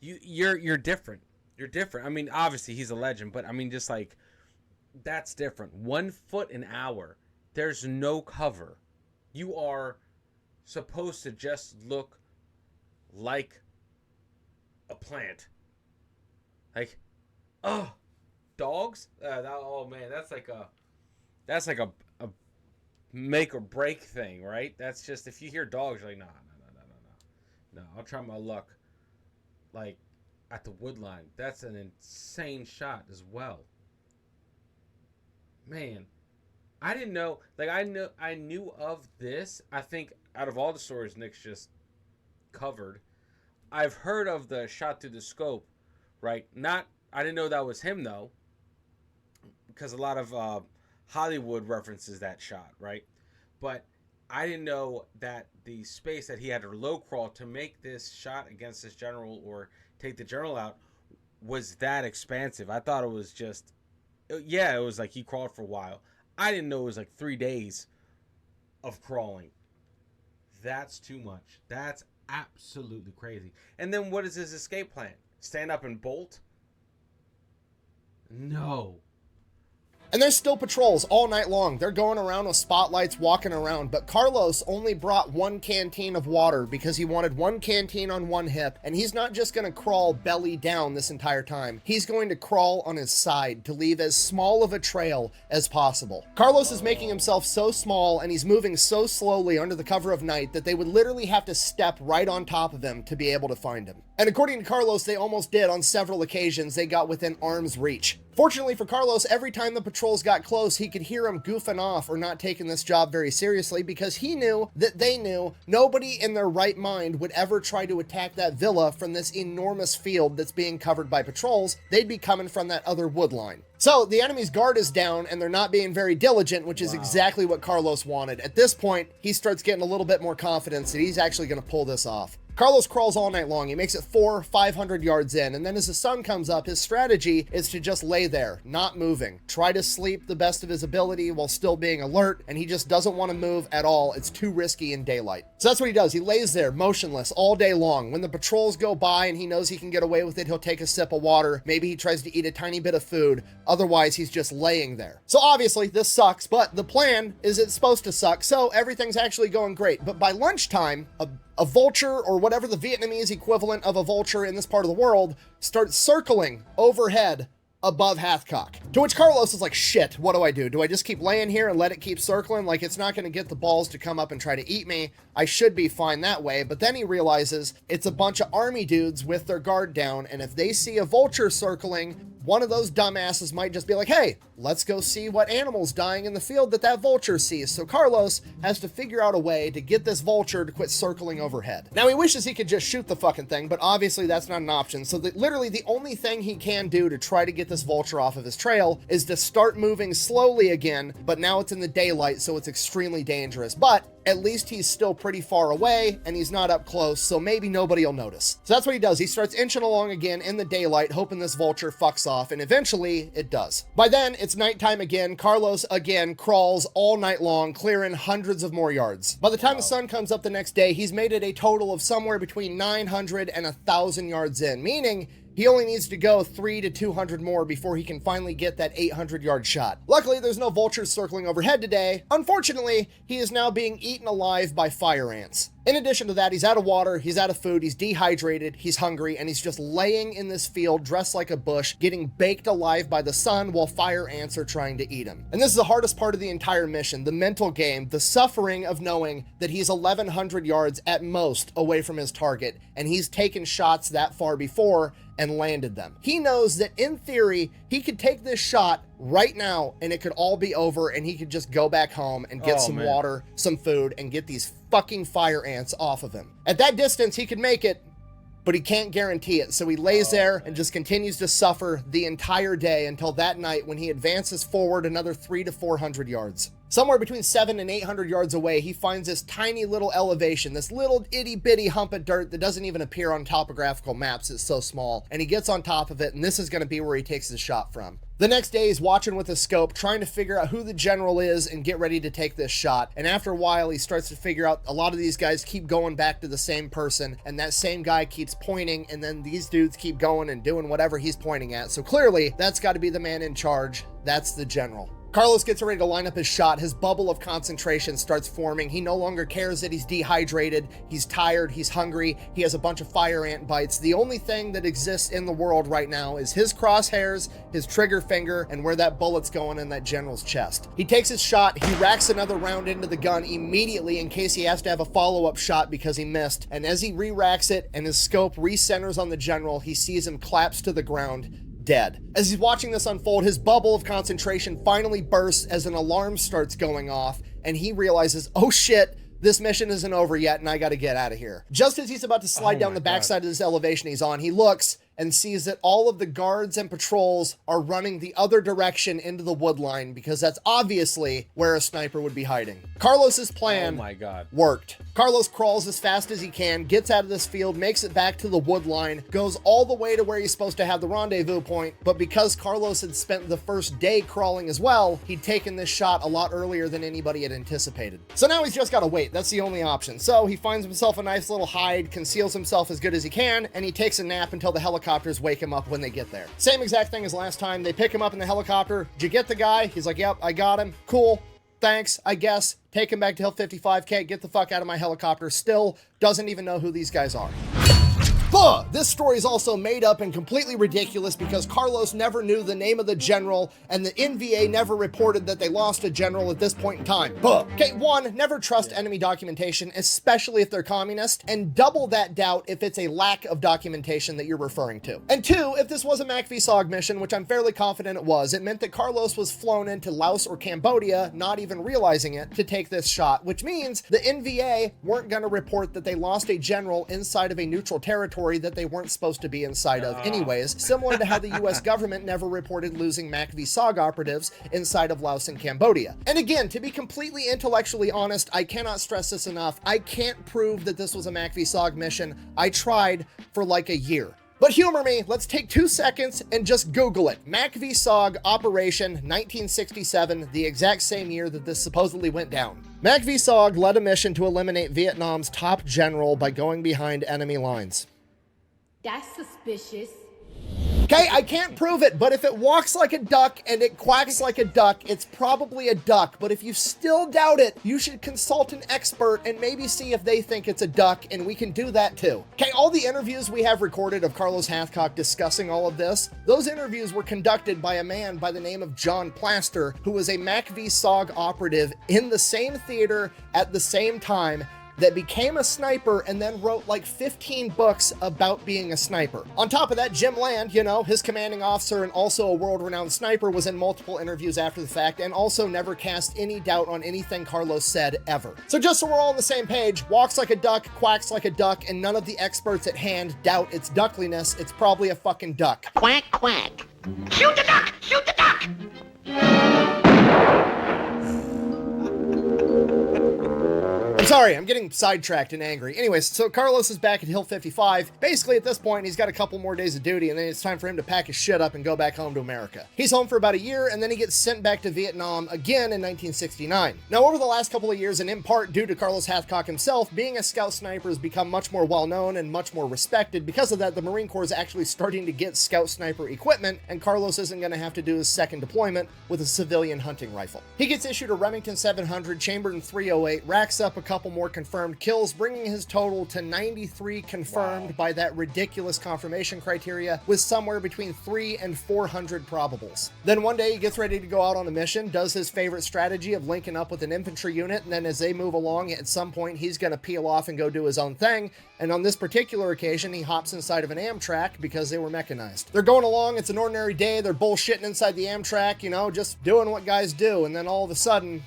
You're different. You're different. I mean, obviously he's a legend, but I mean, just like, that's different. 1 foot an hour. There's no cover. You are supposed to just look like a plant. Like, oh, dogs? Oh man, that's like a make or break thing, right? That's just, if you hear dogs, you're like, no. I'll try my luck. Like, at the wood line. That's an insane shot as well. Man, I didn't know. Like, I knew of this. I think out of all the stories Nick's just covered, I've heard of the shot through the scope, right? I didn't know that was him though, because a lot of Hollywood references that shot, right? But I didn't know that the space that he had to low crawl to make this shot against this general or take the general out was that expansive. I thought it was just, yeah, it was like he crawled for a while. I didn't know it was like 3 days of crawling. That's too much. That's absolutely crazy. And then what is his escape plan? Stand up and bolt? No. And there's still patrols all night long. They're going around with spotlights, walking around, but Carlos only brought 1 canteen of water because he wanted 1 canteen on 1 hip, and he's not just going to crawl belly down this entire time. He's going to crawl on his side to leave as small of a trail as possible. Carlos is making himself so small, and he's moving so slowly under the cover of night that they would literally have to step right on top of him to be able to find him. And according to Carlos, they almost did on several occasions. They got within arm's reach. Fortunately for Carlos, every time the patrols got close, he could hear them goofing off or not taking this job very seriously, because he knew that they knew nobody in their right mind would ever try to attack that villa from this enormous field that's being covered by patrols. They'd be coming from that other wood line. So the enemy's guard is down, and they're not being very diligent, which is exactly what Carlos wanted. At this point, he starts getting a little bit more confidence that he's actually going to pull this off. Carlos crawls all night long. He makes it 500 yards in, and then as the sun comes up, his strategy is to just lay there, not moving. Try to sleep the best of his ability while still being alert, and he just doesn't want to move at all. It's too risky in daylight. So that's what he does. He lays there, motionless, all day long. When the patrols go by and he knows he can get away with it, he'll take a sip of water. Maybe he tries to eat a tiny bit of food. Otherwise, he's just laying there. So obviously, this sucks, but the plan is it's supposed to suck, so everything's actually going great. But by lunchtime, a vulture, or whatever the Vietnamese equivalent of a vulture in this part of the world, starts circling overhead above Hathcock. To which Carlos is like, shit, what do I do? Do I just keep laying here and let it keep circling? Like, it's not going to get the balls to come up and try to eat me. I should be fine that way. But then he realizes it's a bunch of army dudes with their guard down, and if they see a vulture circling, one of those dumbasses might just be like, hey, let's go see what animal's dying in the field that vulture sees. So Carlos has to figure out a way to get this vulture to quit circling overhead. Now, he wishes he could just shoot the fucking thing, but obviously that's not an option. So literally the only thing he can do to try to get this vulture off of his trail is to start moving slowly again, but now it's in the daylight, so it's extremely dangerous. But at least he's still pretty far away and he's not up close, so maybe nobody will notice. So that's what he does. He starts inching along again in the daylight, hoping this vulture fucks off, and eventually it does. By then, it's nighttime again. Carlos again crawls all night long, clearing hundreds of more yards. By the time the sun comes up the next day, he's made it a total of somewhere between 900 and 1,000 yards in, meaning he only needs to go 300 to 200 more before he can finally get that 800-yard shot. Luckily, there's no vultures circling overhead today. Unfortunately, he is now being eaten alive by fire ants. In addition to that, he's out of water, he's out of food, he's dehydrated, he's hungry, and he's just laying in this field dressed like a bush, getting baked alive by the sun while fire ants are trying to eat him. And this is the hardest part of the entire mission, the mental game, the suffering of knowing that he's 1,100 yards at most away from his target, and he's taken shots that far before and landed them. He knows that in theory, he could take this shot right now and it could all be over and he could just go back home and get some water, some food, and get these fucking fire ants off of him. At that distance, he could make it, but he can't guarantee it. So he lays there and just continues to suffer the entire day until that night when he advances forward another 300 to 400 yards. Somewhere between 700 and 800 yards away, he finds this tiny little elevation, this little itty bitty hump of dirt that doesn't even appear on topographical maps. It's so small. And he gets on top of it, and this is going to be where he takes his shot from. The next day, he's watching with a scope, trying to figure out who the general is and get ready to take this shot. And after a while, he starts to figure out a lot of these guys keep going back to the same person, and that same guy keeps pointing, and then these dudes keep going and doing whatever he's pointing at. So clearly, that's got to be the man in charge. That's the general. Carlos gets ready to line up his shot. His bubble of concentration starts forming. He no longer cares that he's dehydrated. He's tired. He's hungry. He has a bunch of fire ant bites. The only thing that exists in the world right now is his crosshairs, his trigger finger, and where that bullet's going in that general's chest. He takes his shot. He racks another round into the gun immediately in case he has to have a follow-up shot because he missed. And as he re-racks it and his scope re-centers on the general, he sees him collapse to the ground, dead. As he's watching this unfold, his bubble of concentration finally bursts as an alarm starts going off, and he realizes, oh shit, this mission isn't over yet and I gotta get out of here. Just as he's about to slide down the backside of this elevation he's on, he looks and sees that all of the guards and patrols are running the other direction into the wood line because that's obviously where a sniper would be hiding. Carlos's plan worked. Carlos crawls as fast as he can, gets out of this field, makes it back to the wood line, goes all the way to where he's supposed to have the rendezvous point, but because Carlos had spent the first day crawling as well, he'd taken this shot a lot earlier than anybody had anticipated. So now he's just gotta wait. That's the only option. So he finds himself a nice little hide, conceals himself as good as he can, and he takes a nap until the helicopters wake him up when they get there. Same exact thing as last time. They pick him up in the helicopter. Did you get the guy? He's like, yep, I got him. Cool. Thanks, I guess. Take him back to Hill 55. Can't get the fuck out of my helicopter. Still doesn't even know who these guys are. This story is also made up and completely ridiculous because Carlos never knew the name of the general and the NVA never reported that they lost a general at this point in time. Okay, one, never trust enemy documentation, especially if they're communist, and double that doubt if it's a lack of documentation that you're referring to. And two, if this was a MACV-SOG mission, which I'm fairly confident it was, it meant that Carlos was flown into Laos or Cambodia, not even realizing it, to take this shot, which means the NVA weren't going to report that they lost a general inside of a neutral territory that they weren't supposed to be inside of anyways, similar to how the US government never reported losing MACV-SOG operatives inside of Laos and Cambodia. And again, to be completely intellectually honest, I cannot stress this enough. I can't prove that this was a MACV-SOG mission. I tried for like a year. But humor me, let's take 2 seconds and just Google it. MACV-SOG Operation 1967, the exact same year that this supposedly went down. MACV-SOG led a mission to eliminate Vietnam's top general by going behind enemy lines. That's suspicious. Okay, I can't prove it, but if it walks like a duck and it quacks like a duck, it's probably a duck. But if you still doubt it, you should consult an expert and maybe see if they think it's a duck, and we can do that too. Okay, all the interviews we have recorded of Carlos Hathcock discussing all of this, those interviews were conducted by a man by the name of John Plaster, who was a MACV-SOG operative in the same theater at the same time that became a sniper and then wrote like 15 books about being a sniper. On top of that, Jim Land, you know, his commanding officer and also a world-renowned sniper, was in multiple interviews after the fact and also never cast any doubt on anything Carlos said ever. So just so we're all on the same page, walks like a duck, quacks like a duck, and none of the experts at hand doubt its duckliness. It's probably a fucking duck. Quack, quack. Shoot the duck! Shoot the duck! I'm sorry, I'm getting sidetracked and angry. Anyways, so Carlos is back at Hill 55. Basically, at this point, he's got a couple more days of duty, and then it's time for him to pack his shit up and go back home to America. He's home for about a year, and then he gets sent back to Vietnam again in 1969. Now, over the last couple of years, and in part due to Carlos Hathcock himself, being a scout sniper has become much more well-known and much more respected. Because of that, the Marine Corps is actually starting to get scout sniper equipment, and Carlos isn't going to have to do his second deployment with a civilian hunting rifle. He gets issued a Remington 700, chambered in .308, racks up a couple more confirmed kills, bringing his total to 93 confirmed by that ridiculous confirmation criteria, with somewhere between 300 and 400 probables. Then one day he gets ready to go out on a mission, does his favorite strategy of linking up with an infantry unit, and then as they move along, at some point he's going to peel off and go do his own thing. And on this particular occasion, he hops inside of an Amtrak because they were mechanized. They're going along, it's an ordinary day, they're bullshitting inside the Amtrak, you know, just doing what guys do, and then all of a sudden,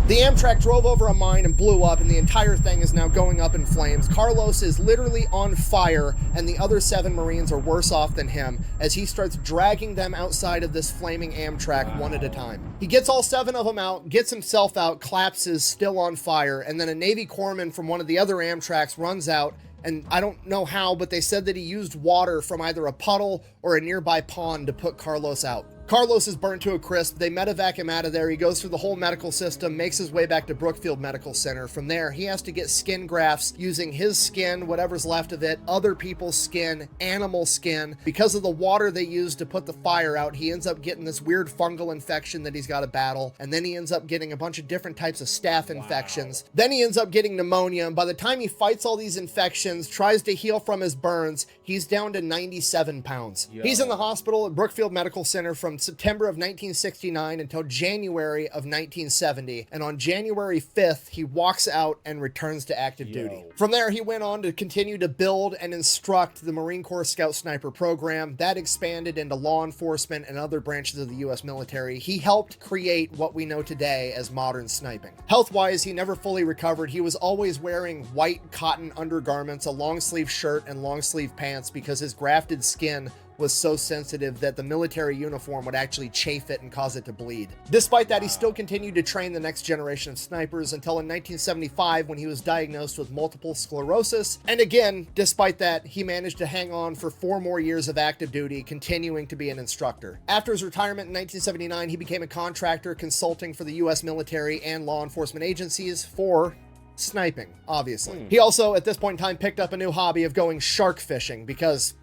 the Amtrak drove over a mine and blew up, and the entire thing is now going up in flames. Carlos is literally on fire, and the other 7 Marines are worse off than him as he starts dragging them outside of this flaming Amtrak one at a time. He gets all 7 of them out, gets himself out, collapses, still on fire, and then a Navy corpsman from one of the other Amtraks runs out, and I don't know how, but they said that he used water from either a puddle or a nearby pond to put Carlos out. Carlos is burnt to a crisp. They medevac him out of there. He goes through the whole medical system, makes his way back to Brookfield Medical Center. From there, he has to get skin grafts using his skin, whatever's left of it, other people's skin, animal skin. Because of the water they used to put the fire out, he ends up getting this weird fungal infection that he's got to battle. And then he ends up getting a bunch of different types of staph infections. Then he ends up getting pneumonia. And by the time he fights all these infections, tries to heal from his burns, he's down to 97 pounds. He's in the hospital at Brookfield Medical Center from September of 1969 until January of 1970, and on January 5th, he walks out and returns to active duty. From there, he went on to continue to build and instruct the Marine Corps Scout Sniper program. That expanded into law enforcement and other branches of the U.S. military. He helped create what we know today as modern sniping. Health-wise, he never fully recovered. He was always wearing white cotton undergarments, a long-sleeve shirt, and long-sleeve pants because his grafted skin was so sensitive that the military uniform would actually chafe it and cause it to bleed. Despite that, he still continued to train the next generation of snipers until in 1975 when he was diagnosed with multiple sclerosis. And again, despite that, he managed to hang on for 4 more years of active duty, continuing to be an instructor. After his retirement in 1979, he became a contractor consulting for the U.S. military and law enforcement agencies for sniping, obviously. He also, at this point in time, picked up a new hobby of going shark fishing because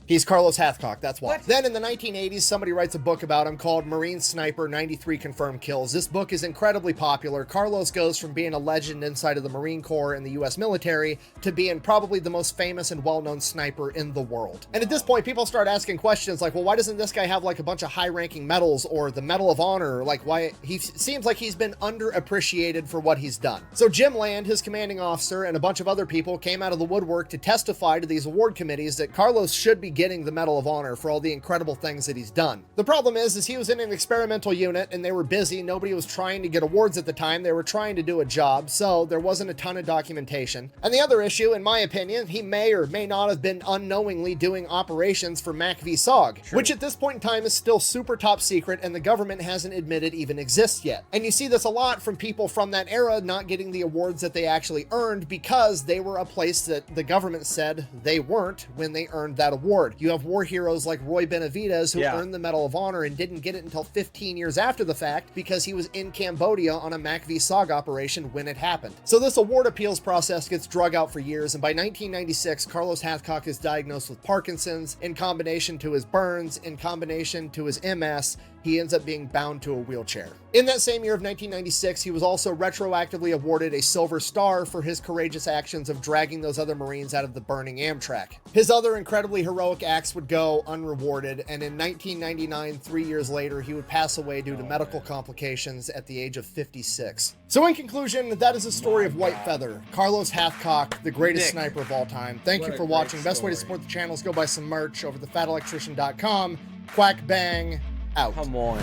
he's Carlos Hathcock, that's why. Then in the 1980s, somebody writes a book about him called Marine Sniper, 93 Confirmed Kills. This book is incredibly popular. Carlos goes from being a legend inside of the Marine Corps and the US military to being probably the most famous and well-known sniper in the world. And at this point, people start asking questions like, well, why doesn't this guy have like a bunch of high-ranking medals or the Medal of Honor? Like, why? He seems like he's been underappreciated for what he's done. So Jim Land, his commanding officer, and a bunch of other people came out of the woodwork to testify to these award committees that Carlos should be getting the Medal of Honor for all the incredible things that he's done. The problem is he was in an experimental unit and they were busy. Nobody was trying to get awards at the time. They were trying to do a job, so there wasn't a ton of documentation. And the other issue, in my opinion, he may or may not have been unknowingly doing operations for Mac v. SOG, which at this point in time is still super top secret and the government hasn't admitted even exists yet. And you see this a lot from people from that era not getting the awards that they actually earned because they were a place that the government said they weren't when they earned that award. You have war heroes like Roy Benavidez who earned the Medal of Honor and didn't get it until 15 years after the fact because he was in Cambodia on a Mac v. SOG operation when it happened. So this award appeals process gets drug out for years, and by 1996, Carlos Hathcock is diagnosed with Parkinson's in combination to his burns, in combination to his MS. he ends up being bound to a wheelchair. In that same year of 1996, he was also retroactively awarded a Silver Star for his courageous actions of dragging those other Marines out of the burning Amtrak. His other incredibly heroic acts would go unrewarded, and in 1999, 3 years later, he would pass away due to medical complications at the age of 56. So in conclusion, that is the story of White Feather, Carlos Hathcock, the greatest sniper of all time. Thank you for watching. Best way to support the channel is go buy some merch over at thefatelectrician.com. Quack bang out. Come on.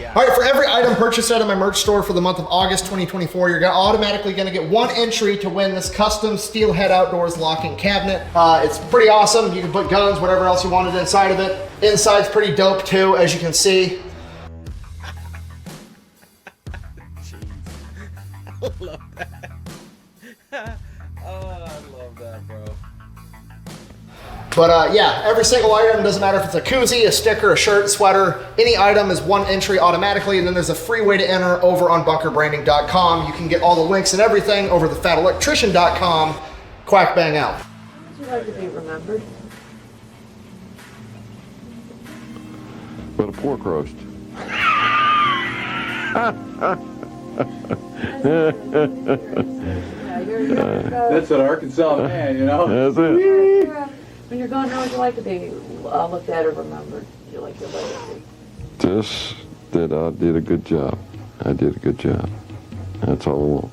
Yeah. All right, for every item purchased out of my merch store for the month of August 2024, you're automatically going to get one entry to win this custom Steelhead Outdoors locking cabinet. It's pretty awesome. You can put guns, whatever else you wanted inside of it. Inside's pretty dope too, as you can see. I love that. Oh, I love that, bro. But yeah, every single item, doesn't matter if it's a koozie, a sticker, a shirt, sweater, any item is one entry automatically, and then there's a free way to enter over on bunkerbranding.com. You can get all the links and everything over thefatelectrician.com. Quack bang out. Would you like to be remembered? But a pork roast. That's an Arkansas man, you know? That's it. When you're gone, how would you like to be looked at or remembered? Would you like your legacy? Just that I did a good job. I did a good job. That's all I want.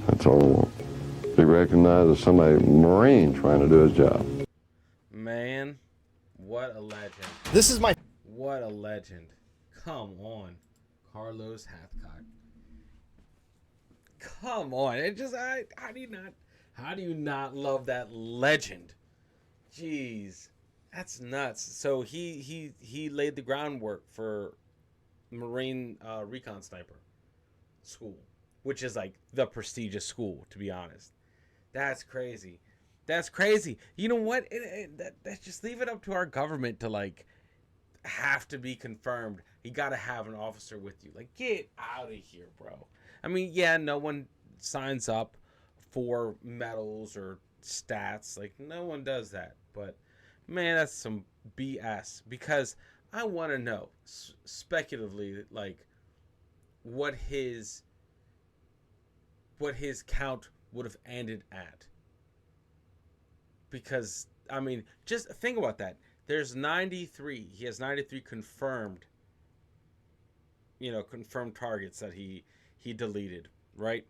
That's all I want. Be recognized as somebody Marine trying to do his job. Man, what a legend. This is my... What a legend. Come on, Carlos Hathcock. Come on. It just, how do you not love that legend? Jeez, that's nuts. So he laid the groundwork for Marine Recon Sniper School, which is like the prestigious school, to be honest. That's crazy. That's crazy. You know what? That just leave it up to our government to like have to be confirmed. You got to have an officer with you. Like, get out of here, bro. I mean, yeah, no one signs up for medals or stats. Like, no one does that. But man, that's some BS, because I want to know speculatively, like, what his count would have ended at. Because I mean, just think about that. There's 93. He has 93 confirmed, confirmed targets that he deleted, right?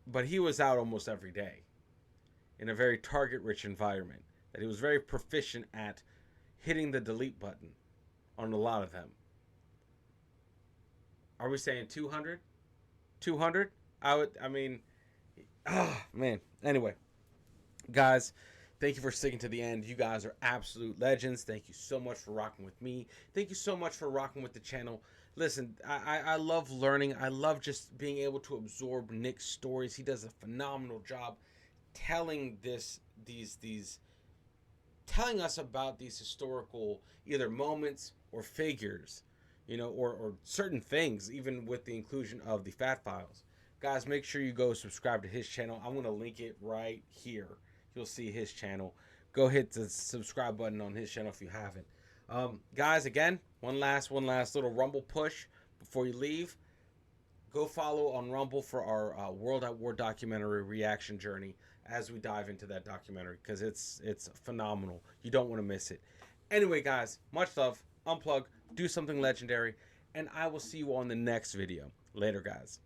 But he was out almost every day in a very target-rich environment, that he was very proficient at hitting the delete button on a lot of them. Are we saying 200? 200? Man. Anyway, guys, thank you for sticking to the end. You guys are absolute legends. Thank you so much for rocking with me. Thank you so much for rocking with the channel. Listen, I love learning. I love just being able to absorb Nick's stories. He does a phenomenal job telling telling us about these historical either moments or figures, or certain things, even with the inclusion of the Fat Files. Guys, make sure you go subscribe to his channel. I'm going to link it right here. You'll see his channel. Go hit the subscribe button on his channel if you haven't. Guys, again, one last little Rumble push before you leave. Go follow on Rumble for our World at War documentary reaction journey as we dive into that documentary, because it's phenomenal. You don't want to miss it. Anyway, guys, much love. Unplug. Do something legendary. And I will see you on the next video. Later, guys.